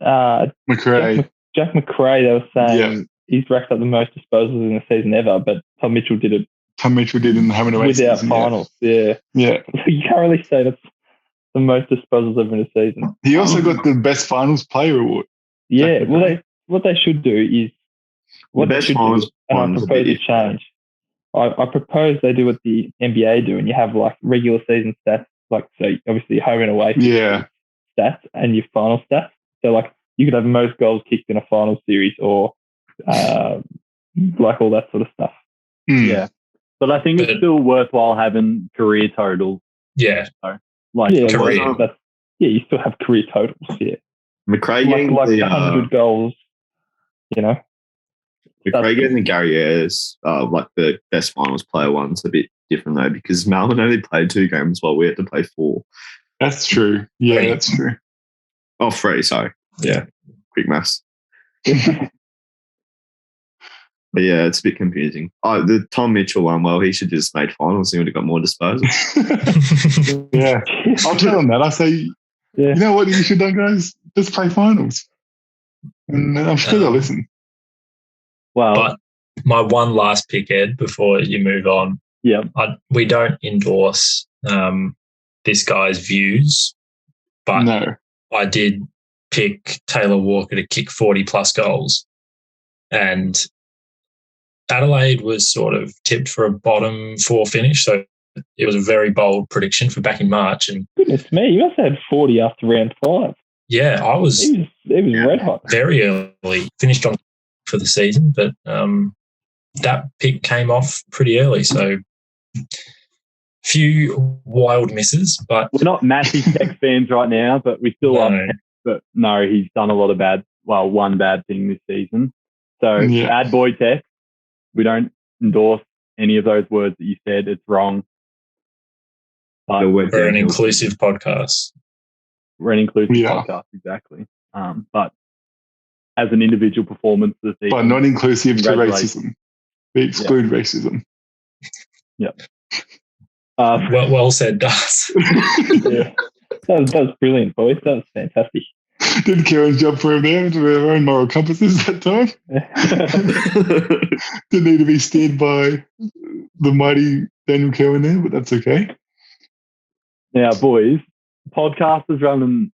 McRae. Jack McRae. They were saying he's racked up the most disposals in a season ever, but Tom Mitchell did it Tom Mitchell did in the home and away without season, finals. Yeah. Yeah. You can't really say that's the most disposals ever in a season. He also got the best finals player award. Yeah, Jack well, McRae. what they should do is what they best should finals do, and I ones propose would be- a change. I propose they do what the NBA do, and you have like regular season stats, like so obviously home and away Yeah. stats and your final stats. So like you could have most goals kicked in a final series, or like all that sort of stuff. Mm. Yeah. But I think it's still worthwhile having career totals. Yeah. Like, Yeah, career. you still have career totals. Yeah, McRae like getting 100 goals. You know. McRae getting the Gary Ayres, like the best finals player one's a bit different though, because Melbourne only played 2 games while we had to play 4. That's true. Yeah, Three. that's true. Oh, 3, sorry. Yeah. Quick maths. But yeah, it's a bit confusing. The Tom Mitchell one, well, he should have just made finals. He would have got more disposals. Yeah. I'll tell him that. I say, you know what you should have done, guys? Just play finals. And I'm sure they'll listen. Well, But my one last pick, Ed, before you move on. yeah. We don't endorse this guy's views, but No. I did pick Taylor Walker to kick 40-plus goals. And Adelaide was sort of tipped for a bottom 4 finish, so it was a very bold prediction for back in March. And Goodness me, you must have had 40 after round 5. yeah, I was It was red hot. very early, finished on for the season, but that pick came off pretty early. So few wild misses, but We're not massive Tex fans right now, but we still love Tex. But no, he's done a lot of one bad thing this season. So bad boy Tex. We don't endorse any of those words that you said. It's wrong. But we're an inclusive podcast. We're an inclusive podcast, exactly. But as an individual performance this season, But not inclusive to racism. We exclude racism. Yep. Well said, Das. Yeah. That was brilliant, boys. That was fantastic. Did Kieran's job for him there to their own moral compasses that time? Didn't need to be steered by the mighty Daniel Kerwin there, but that's okay. Now, boys, the podcast is running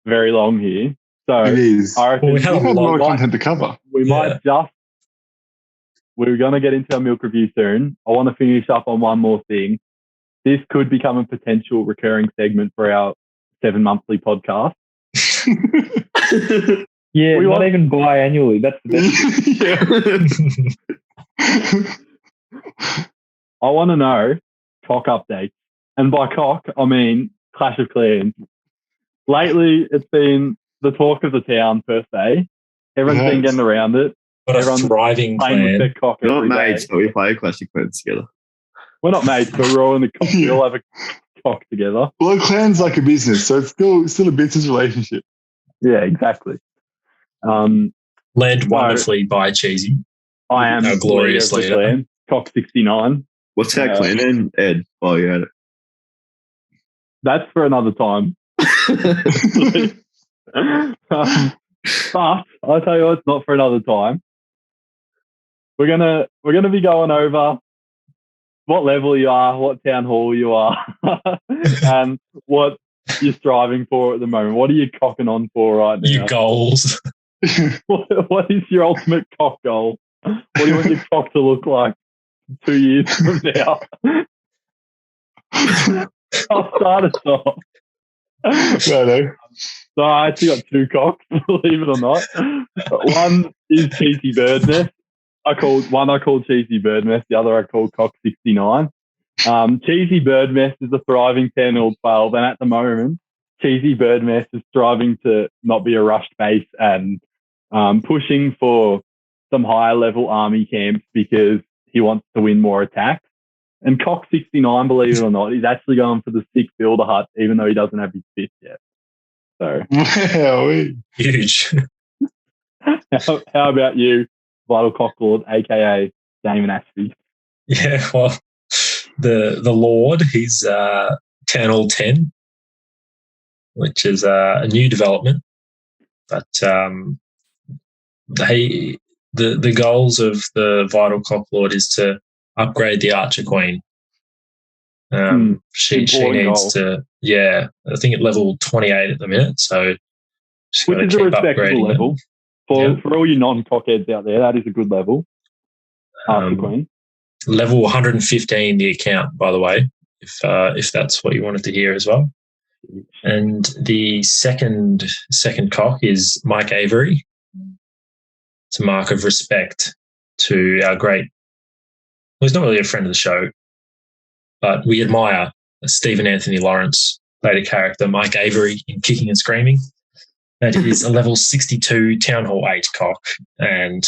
very long here. So It is. I reckon we have We have long more content to cover. we might just, we're going to get into our milk review soon. I want to finish up on one more thing. This could become a potential recurring segment for our 7 monthly podcast. Yeah, We not want- even biannually. That's the best. I want to know cock updates. And by cock, I mean Clash of Clans. Lately, it's been the talk of the town per se. Everyone's been getting around it. But a Everyone's thriving Playing with clan. their cock We're not every day. mates, but we play Clash of Clans together. We're not mates, but we're all in the cock. We all have a cock together. Well, a clan's like a business, so it's still a business relationship. Yeah, exactly. Led wonderfully by Cheesy. I am Our glorious leader of the leader. clan, Cock 69. What's our clan name, Ed? Oh, you had it. That's for another time. But I'll tell you what, it's not for another time. We're gonna be going over what level you are, what town hall you are, and what you're striving for at the moment. What are you cocking on for right now? Your goals. What is your ultimate cock goal? What do you want your cock to look like 2 years from now? I'll start us off. Righto. So I actually got 2 cocks, believe it or not. One is Cheesy Bird Nest. I called Cheesy Bird Nest, the other I called Cock 69. Cheesy Bird Nest is a thriving 10 or 12, and at the moment, Cheesy Bird Nest is striving to not be a rushed base and pushing for some higher level army camps because he wants to win more attacks. And Cock 69, believe it or not, he's actually going for the 6 builder hut, even though he doesn't have his 5th yet. So, Wowee. Huge. how about you, Vital Cocklord, aka Damon Ashby? Yeah, well, the Lord, he's Town Hall 10, which is a new development. But the goals of the Vital Cocklord is to upgrade the Archer Queen. She needs to, I think at level 28 at the minute, so she's got to Which is a keep respectable upgrading level. For all you non-cockheads out there, that is a good level. Archer Queen. Level 115 the account, by the way, if that's what you wanted to hear as well. And the second cock is Mike Avery. It's a mark of respect to our great, well, he's not really a friend of the show, but we admire Stephen Anthony Lawrence played a character, Mike Avery, in Kicking and Screaming. That is a level 62 Town Hall 8 cock. And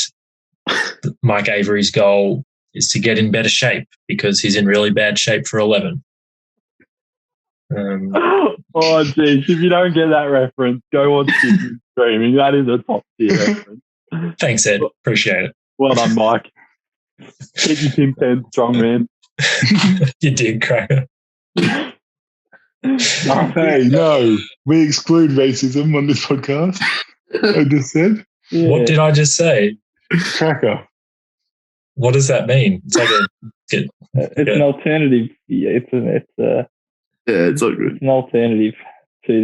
Mike Avery's goal is to get in better shape because he's in really bad shape for 11. Oh, geez. If you don't get that reference, go watch Kicking and Screaming. That is a top tier reference. Thanks, Ed. Appreciate it. Well done, Mike. Keep your Tim 10 strong, man. You did, Cracker. Hey, no, we exclude racism on this podcast. I just said, Yeah. What did I just say? cracker. What does that mean? It's like It's an alternative. Yeah, it's not good. it's an alternative to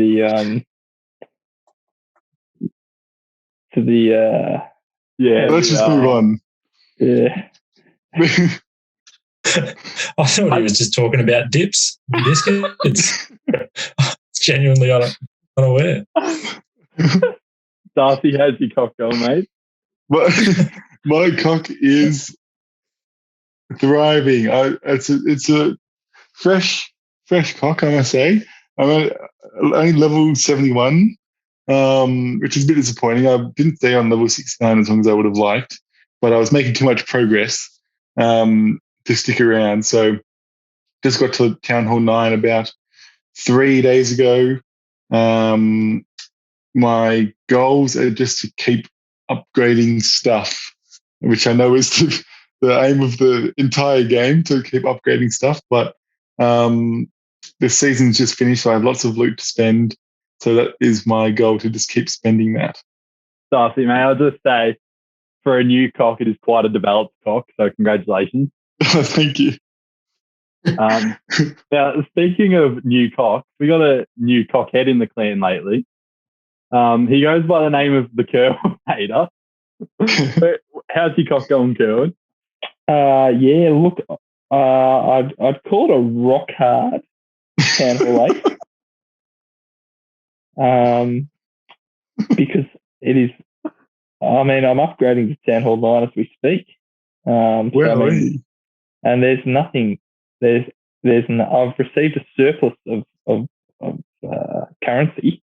the Yeah. Let's just move on. yeah. I thought he was just talking about dips, biscuits. Genuinely unaware. Darcy, how's your cock going, mate? My cock is thriving. It's a fresh cock, I must say. I'm at only level 71, which is a bit disappointing. I didn't stay on level 69 as long as I would have liked, but I was making too much progress to stick around. So just got to Town Hall 9 about 3 days ago. My goals are just to keep upgrading stuff, which I know is the aim of the entire game, to keep upgrading stuff. But the season's just finished, so I have lots of loot to spend. So that is my goal, to just keep spending that. Darcy, mate, I'll just say, for a new cock, it is quite a developed cock, so congratulations. Thank you. Now, speaking of new cocks, we got a new cock head in the clan lately. He goes by the name of the Kerwin Hater. How's your cock going, Kerwin? Yeah, look, I'd call it a rock hard Town Hall 8. Because it is, I mean, I'm upgrading to Town Hall 9 as we speak. Where are we? And there's nothing, I've received a surplus of currency,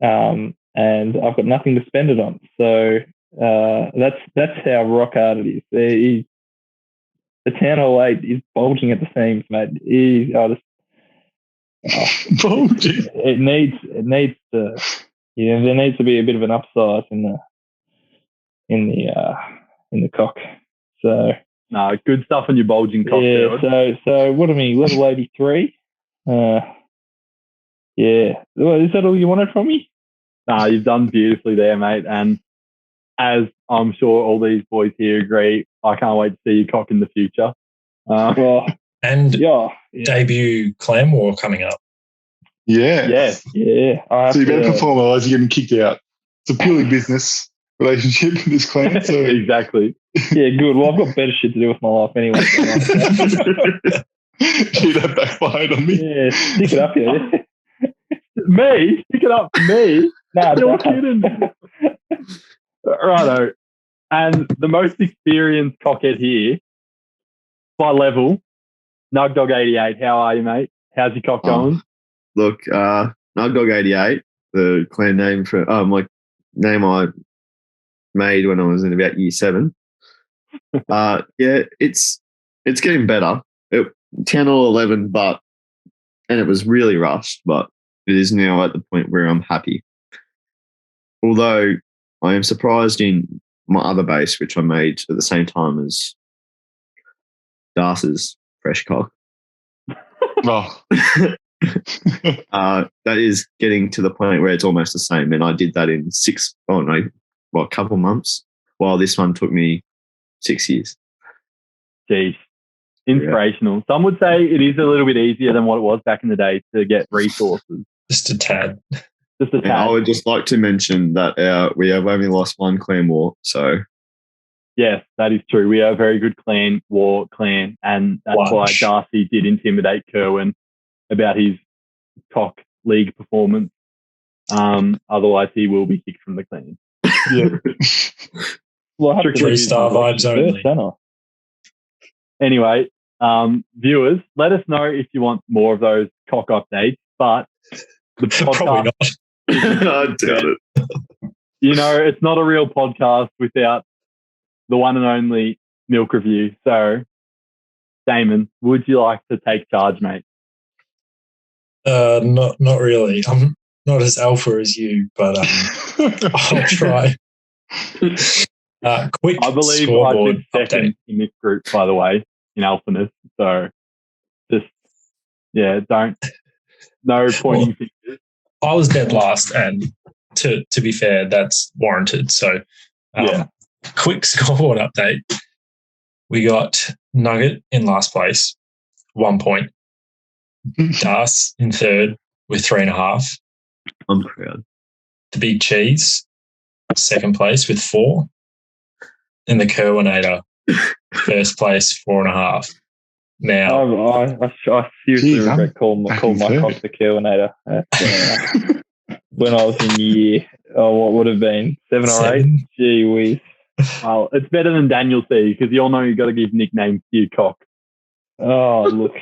and I've got nothing to spend it on. So that's how rock hard it is. The Town Hall 8 is bulging at the seams, mate. Bulging. It needs to, there needs to be a bit of an upsize in the cock. So No, good stuff on your bulging cock, yeah. Kerwin. So what am I? Level 83. Yeah. Well, is that all you wanted from me? No, you've done beautifully there, mate. And as I'm sure all these boys here agree, I can't wait to see your cock in the future. Well, And yeah. debut Clan War coming up. Yeah. Yes. Yeah. I have So you better to- perform, otherwise you're getting kicked out. It's a purely business relationship in this clan. So Exactly. Yeah, good. Well, I've got better shit to do with my life anyway. Gee, that backfired on me. Yeah, stick it up here. Me? Pick it up for me? Nah, You're don't. kidding. Righto. And the most experienced cockhead here, by level, Nugdog88. How are you, mate? How's your cock going? Look, Nugdog88, the clan name for my name I made when I was in about year 7. Yeah, it's getting better. 10 or 11, and it was really rushed, but it is now at the point where I'm happy. Although I am surprised in my other base, which I made at the same time as Darce's fresh cock. Oh. That is getting to the point where it's almost the same. And I did that in a couple months, while this one took me 6 years. Jeez. Inspirational. Some would say it is a little bit easier than what it was back in the day to get resources. Just a tad. Just a And I tad. would just like to mention that we have only lost one clan war, so Yes, that is true. We are a very good clan, and that's why Watch. Darcy did intimidate Kerwin about his cock league performance. Otherwise, he will be kicked from the clan. Yeah. Well, I have to 3-star do my vibes only. first, don't I? Anyway, viewers, let us know if you want more of those cock updates. But the Probably podcast, not. I doubt it. you know, it's not a real podcast without the one and only Milk Review. So, Damon, would you like to take charge, mate? Not really. I'm not as alpha as you, but I'll try. Quick I believe I scoreboard sit second update. in this group, by the way, in alphaness. So just, yeah, no pointing fingers. I was dead last, and to be fair, that's warranted. So, Yeah. quick scoreboard update. We got Nugget in last place, 1 point. Das in third with 3.5. I'm proud. The Big Cheese, second place with 4. And the Kerwinator, first place, 4.5. Now, I seriously Jeez, regret calling my cock the Kerwinator. When I was in year, what would have been 7 or 8? Gee whiz. Well, it's better than Daniel C, because you all know you've got to give nicknames to your cock. Oh, look.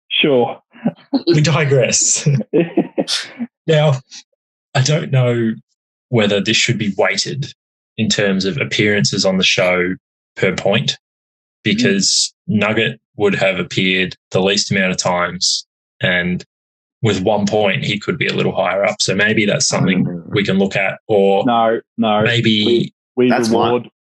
Sure. we digress. Now, I don't know whether this should be weighted in terms of appearances on the show per point, because Nugget would have appeared the least amount of times, and with 1 point, he could be a little higher up. So maybe that's something we can look at, or No. maybe We That's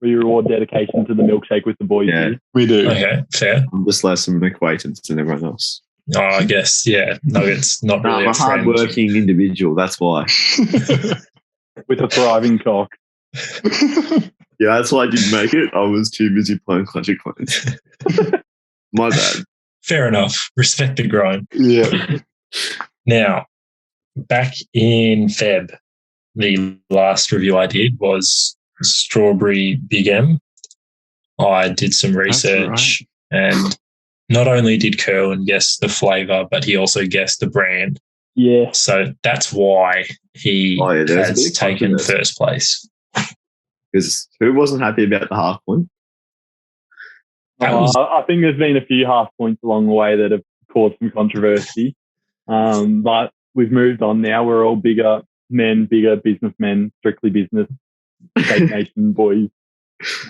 reward dedication to the milkshake with the boys. Yeah. Here. We do. okay, fair. I'm just less of an acquaintance than everyone else. Oh, I guess, yeah. Nugget's not No, really I'm a a friend. hard-working individual. That's why. With a thriving cock. Yeah, that's why I didn't make it. I was too busy playing Clash of Clans. My bad. Fair enough. Respect the grind. Yeah. Now, back in Feb, the last review I did was Strawberry Big M. I did some research, and not only did Kerwin guess the flavour, but he also guessed the brand. Yeah. So that's why he there's a has bit of taken controversy. first place. Because who wasn't happy about the half point? That was- I think there's been a few half points along the way that have caused some controversy. But we've moved on now. We're all bigger businessmen, strictly business, Shake Nation boys.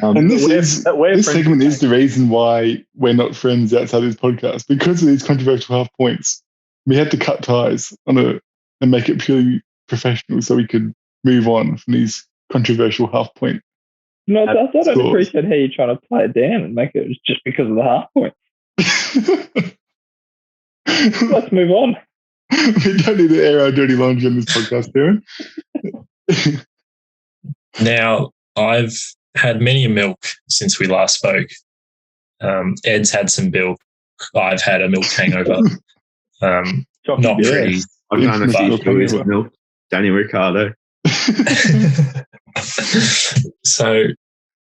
And this segment is the reason why we're not friends outside this podcast, because of these controversial half points. We had to cut ties and make it purely professional so we could move on from these controversial half point. No, I don't scores. appreciate how you're trying to play it down and make it just because of the half point. Let's move on. We don't need to air our dirty laundry on this podcast, Darren. Now, I've had many a milk since we last spoke. Ed's had some milk. I've had a milk hangover. Not pretty. I've done a few Milk stories hangover. of milk. Danny Ricciardo. So,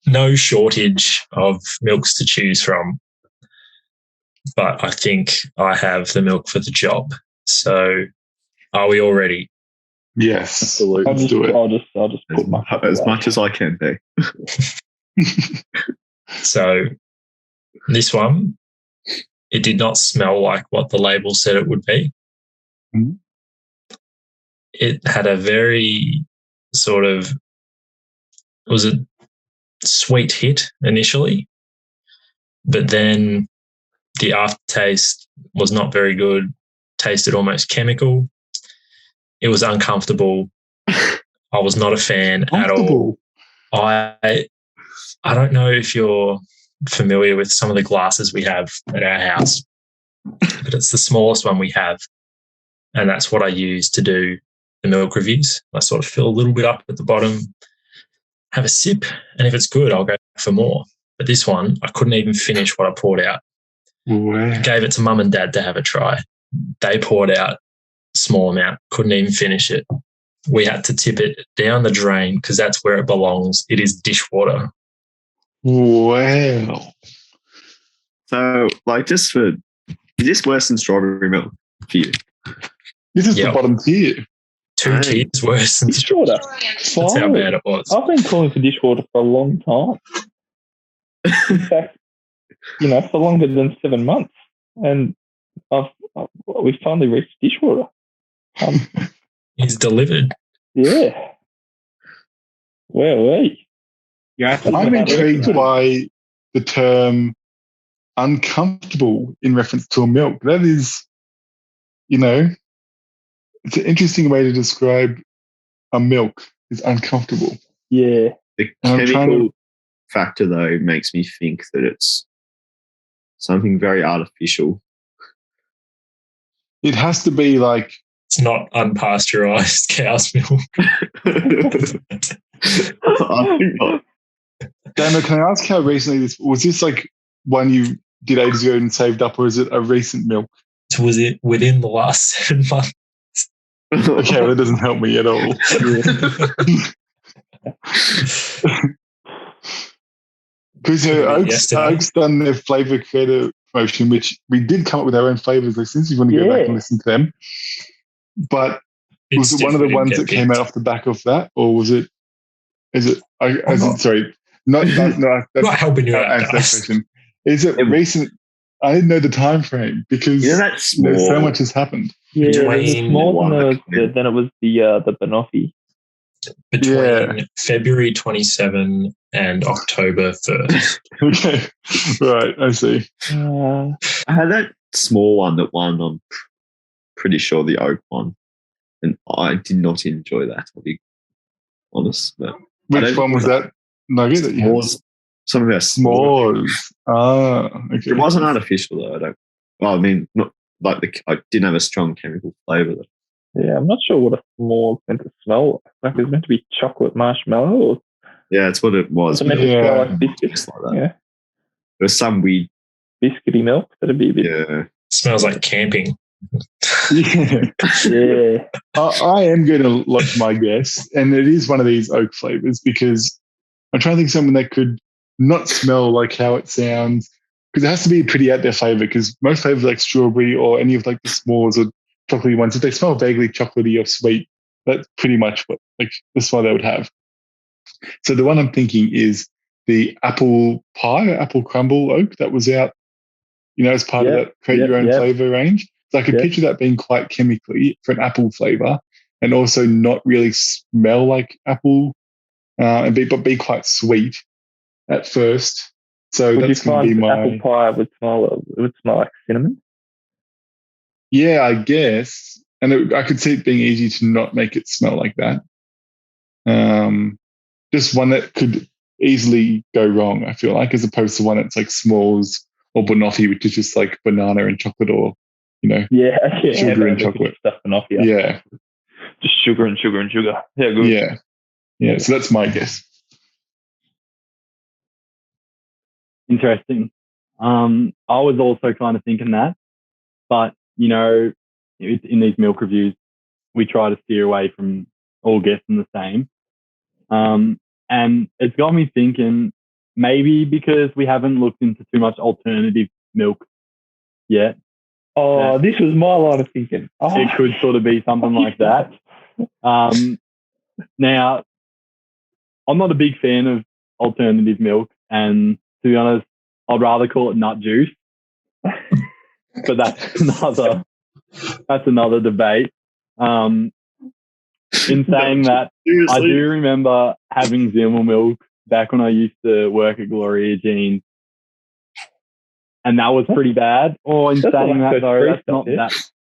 no shortage of milks to choose from. But I think I have the milk for the job. So, are we all ready? Yes. Absolutely. Let's do it. I'll just put my As much as I can be. So, this one, it did not smell like what the label said it would be. Mhm. It had a very sort of, it was a sweet hit initially, but then the aftertaste was not very good, tasted almost chemical. It was uncomfortable. I was not a fan at all. I don't know if you're familiar with some of the glasses we have at our house, but it's the smallest one we have, and that's what I use to do the milk reviews. I sort of fill a little bit up at the bottom, have a sip, and if it's good, I'll go for more. But this one, I couldn't even finish what I poured out. Wow. Gave it to mum and dad to have a try. They poured out a small amount, couldn't even finish it. We had to tip it down the drain because that's where it belongs. It is dishwater. Wow. So, is this worse than strawberry milk for you? This is the Yep. bottom tier. Two Hey. tiers worse than Dishwater. That's how bad it was. I've been calling for dishwater for a long time. In fact, for longer than 7 months, and we've finally reached dishwater. He's delivered. Yeah. Well, I'm intrigued by the term uncomfortable in reference to a milk. That is, it's an interesting way to describe a milk is uncomfortable. Yeah. The I'm trying chemical factor, though, makes me think that it's something very artificial. It has to be like, It's not unpasteurized cow's milk. I think not. Daniel, can I ask how recently this was? This like one you did ages ago and saved up, or is it a recent milk? Was it within the last 7 months? Okay, well, that doesn't help me at all. Because Oak's done their flavor creator promotion, which we did come up with our own flavors. Like, since you want to go back and listen to them, but was it one of the ones that came out off the back of that, or was it? Is it? Sorry, not that's not helping you out. Answer that question. Is it recent? I didn't know the time frame because that's small. So much has happened. Yeah, it was Between more than it was the Banoffee. Between February 27 and October 1st. Okay, right, I see. I had that small one that won. I'm pretty sure the Oak one, and I did not enjoy that. I'll be honest. But which one was that nugget that you had? Some of our s'mores. Okay. It wasn't artificial though. I mean, not like I didn't have a strong chemical flavour though. Yeah, I'm not sure what a s'more meant to smell like. It was meant to be chocolate marshmallow. Or yeah, that's what it was. It meant to smell like biscuits. Like that. Yeah, there's some weird biscuity milk that'd be a bit. Yeah, smells like camping. Yeah. I am going to lock my guess, and it is one of these oak flavors because I'm trying to think of something that could not smell like how it sounds, because it has to be a pretty out there flavor. Because most flavors like strawberry or any of like the s'mores or chocolatey ones, if they smell vaguely chocolatey or sweet, that's pretty much what like the smell they would have. So the one I'm thinking is the apple pie, apple crumble oak that was out, as part of that create your own flavor range. So I could picture that being quite chemically for an apple flavor, and also not really smell like apple, but be quite sweet at first. So would that's you going to be find my apple pie would smell like cinnamon? Yeah, I guess, and I could see it being easy to not make it smell like that. Just one that could easily go wrong, I feel like, as opposed to one that's like s'mores or banoffee, which is just like banana and chocolate, or sugar and chocolate stuff. Banoffee, yeah, just sugar and sugar and sugar. Yeah, good. Yeah. So that's my guess. Interesting. I was also kind of thinking that, but in these milk reviews, we try to steer away from all guessing the same. And it's got me thinking, maybe because we haven't looked into too much alternative milk yet. Oh, this was my line of thinking. Oh. It could sort of be something like that. Now, I'm not a big fan of alternative milk, and to be honest, I'd rather call it nut juice. But that's another debate. In saying that, seriously? I do remember having Zimmel milk back when I used to work at Gloria Jeans, and that was pretty bad. Or in saying that, though,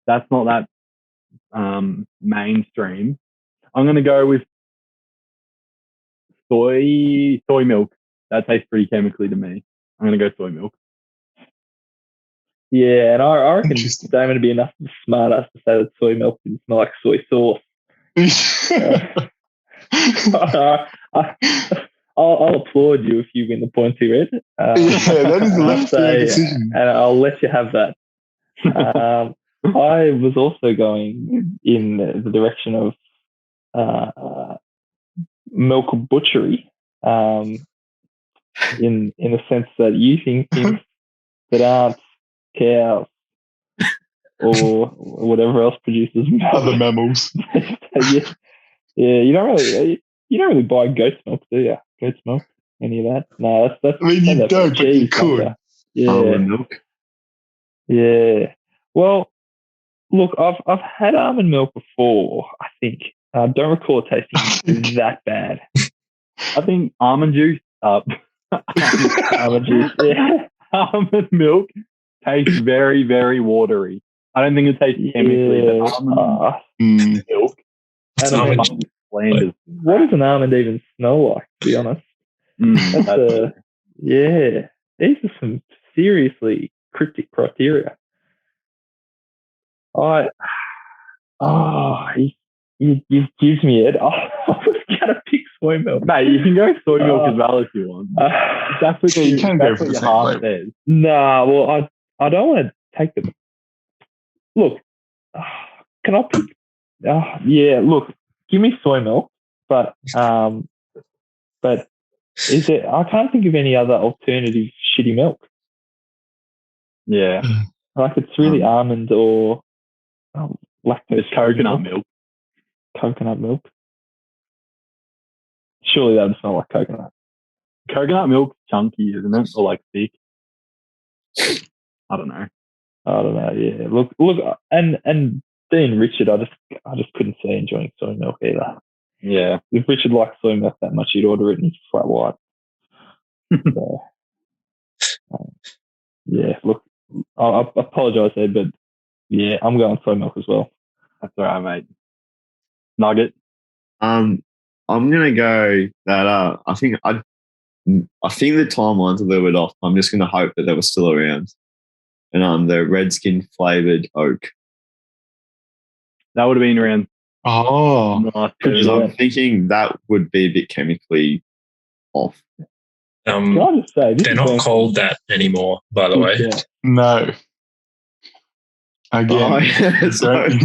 that's not that mainstream. I'm going to go with soy milk. That tastes pretty chemically to me. I'm going to go soy milk. Yeah, and I reckon Damon would be enough of a smart ass to say that soy milk didn't smell like soy sauce. I'll applaud you if you win the points you read. That is the left decision. And I'll let you have that. I was also going in the direction of milk butchery, in the sense that using things that aren't cows or whatever else produces milk. Other mammals. Yeah, you don't really buy goat's milk, do you? Goat's milk, any of that? No, that's. I mean, you don't, but you could. Almond milk. Yeah. Well, look, I've had almond milk before. I think I don't recall it tasting that bad. I think almond juice. Almond juice. Yeah. Almond milk tastes very, very watery. I don't think it tastes chemically, but almond milk. It's almond bland. What does an almond even smell like, to be honest? That's yeah. These are some seriously cryptic criteria. You gives me it. I was gonna pick soy milk. Mate, you can go soy milk as well if you want. That's what you can go for your the heart same says. Nah, well, I don't want to take the. Look, can I pick? Yeah, look, give me soy milk, but is it? I can't think of any other alternative shitty milk. Yeah, Like it's really almond or lactose. it's coconut milk. Coconut milk. Surely that would smell like coconut. Coconut milk's chunky, isn't it? Or like thick. I don't know. Yeah. Look, and being Richard, I just couldn't see enjoying soy milk either. Yeah. If Richard liked soy milk that much, he'd order it in his flat white. So, yeah. Look, I apologise there, but yeah, I'm going soy milk as well. That's all right, mate. Nugget. I'm gonna go that. I think the timeline's a little bit off. I'm just gonna hope that they were still around. And the Redskin flavored oak. That would have been around. Oh, Because I'm thinking that would be a bit chemically off. Can I just say They're not called that anymore, by the way. Yeah. no. Again, exclusive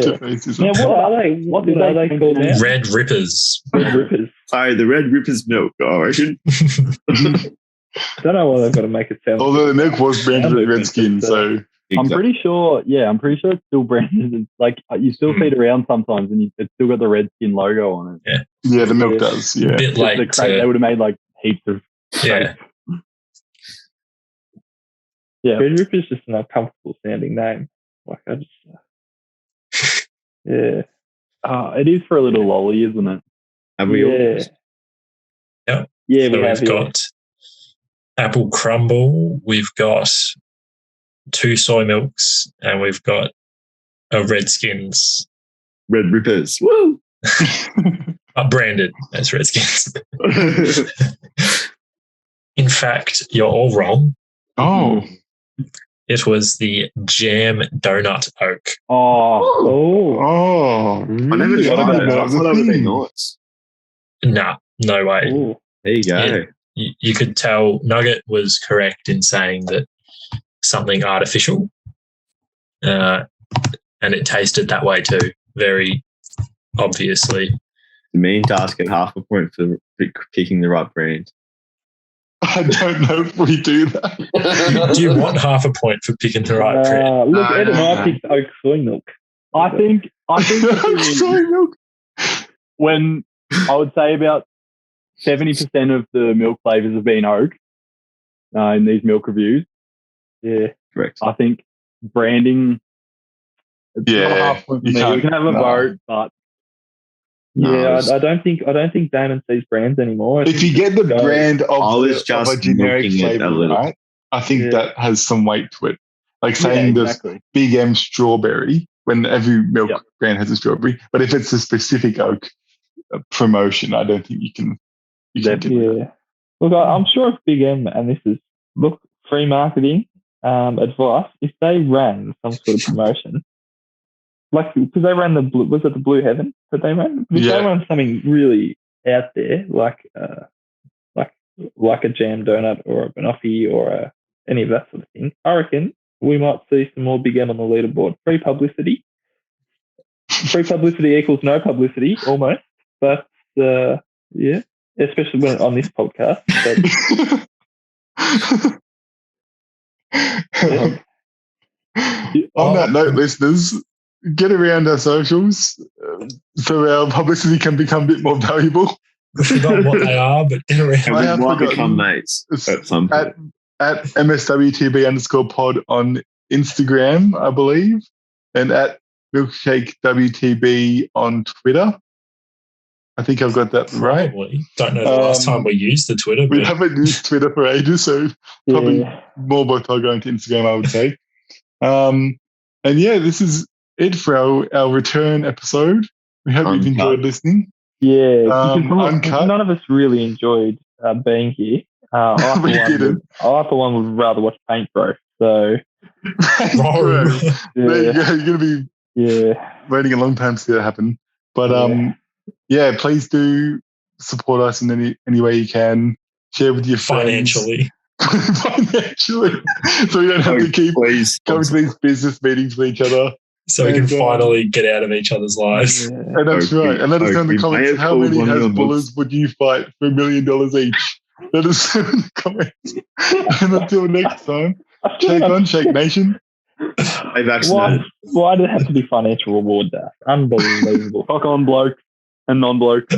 to faces. Yeah, what are they? What are they called now? Red Rippers. Red Rippers. Sorry, the Red Rippers milk, I reckon. Don't know why they've got to make it sound. Although the milk was branded with Redskin, so I'm pretty sure it's still branded. It's like you still see it around sometimes, and it's still got the Redskin logo on it. yeah, the milk does. Yeah, A bit late. The crate, they would have made like heaps of. Yeah. Yeah. Red Ripper's just an uncomfortable sounding name. Like I just, yeah. It is for a little lolly, isn't it? Have we all? Yeah. Yeah, So we have we've got apple crumble, we've got 2 soy milks, and we've got a Redskins. Red Rippers. Woo! Branded as Redskins. In fact, you're all wrong. Oh, It was the jam donut oak. oh! I never Really? tried didn't it. know I was a thought it would be thing. nice. Nah, no way. Ooh. There you go. Yeah. You could tell Nugget was correct in saying that something artificial, and it tasted that way too, very obviously. The mean task at half a point for picking the right brand. I don't know if we do that. Do you want half a point for picking the right brand? Look, Ed and no. I picked oak soy milk. I think Soy milk. when I would say about 70% of the milk flavors have been oak in these milk reviews. Yeah. Correct. I think branding. It's not a half point for me. We can have a vote, but Yeah, I don't think Damon sees brands anymore. If you get the brand I of was a just generic milking it a flavor, little. right? I think Yeah. that has some weight to it. Like saying exactly. this Big M strawberry when every milk Yep. brand has a strawberry, but if it's a specific oak promotion, I don't think you can. Yeah. Look, I'm sure if Big M, and this is, look, free marketing advice, if they ran some sort of promotion, like, because they ran was it the Blue Heaven that they ran? If they ran something really out there, like a jam donut or a banoffee or any of that sort of thing, I reckon we might see some more Big M on the leaderboard. Free publicity. Free publicity equals no publicity, almost. But, yeah. Especially when on this podcast. On that note, listeners, get around our socials so our publicity can become a bit more valuable. I forgot what they are, but get around. And I we have might forgotten. become mates at some point. At MSWTB_pod on Instagram, I believe, and at MilkshakeWTB on Twitter. I think I've got that right. Probably. Don't know the last time we used the Twitter. We But haven't used Twitter for ages, so probably more worthwhile going to Instagram, I would say. And yeah, this is it for our return episode. We hope you've enjoyed listening. Yeah, because Uncut. none of us really enjoyed being here. We didn't. I, for one, would rather watch paint grow. So, Bro. There you yeah, go. You're going to be yeah, waiting a long time to see that happen. But please do support us in any way you can. Share with your friends. Financially. Financially. So we don't have to keep coming to these business meetings with each other. So we can finally get out of each other's lives. yeah. And that's right. And let us know in the comments, how many Hasbullahs would you fight for $1 million each? Let us know in the comments. And until next time, Shake on, Shake Nation. Stay vaccinated. Why did it have to be financial reward, Dad? Unbelievable. Cock on, bloke and non-bloke.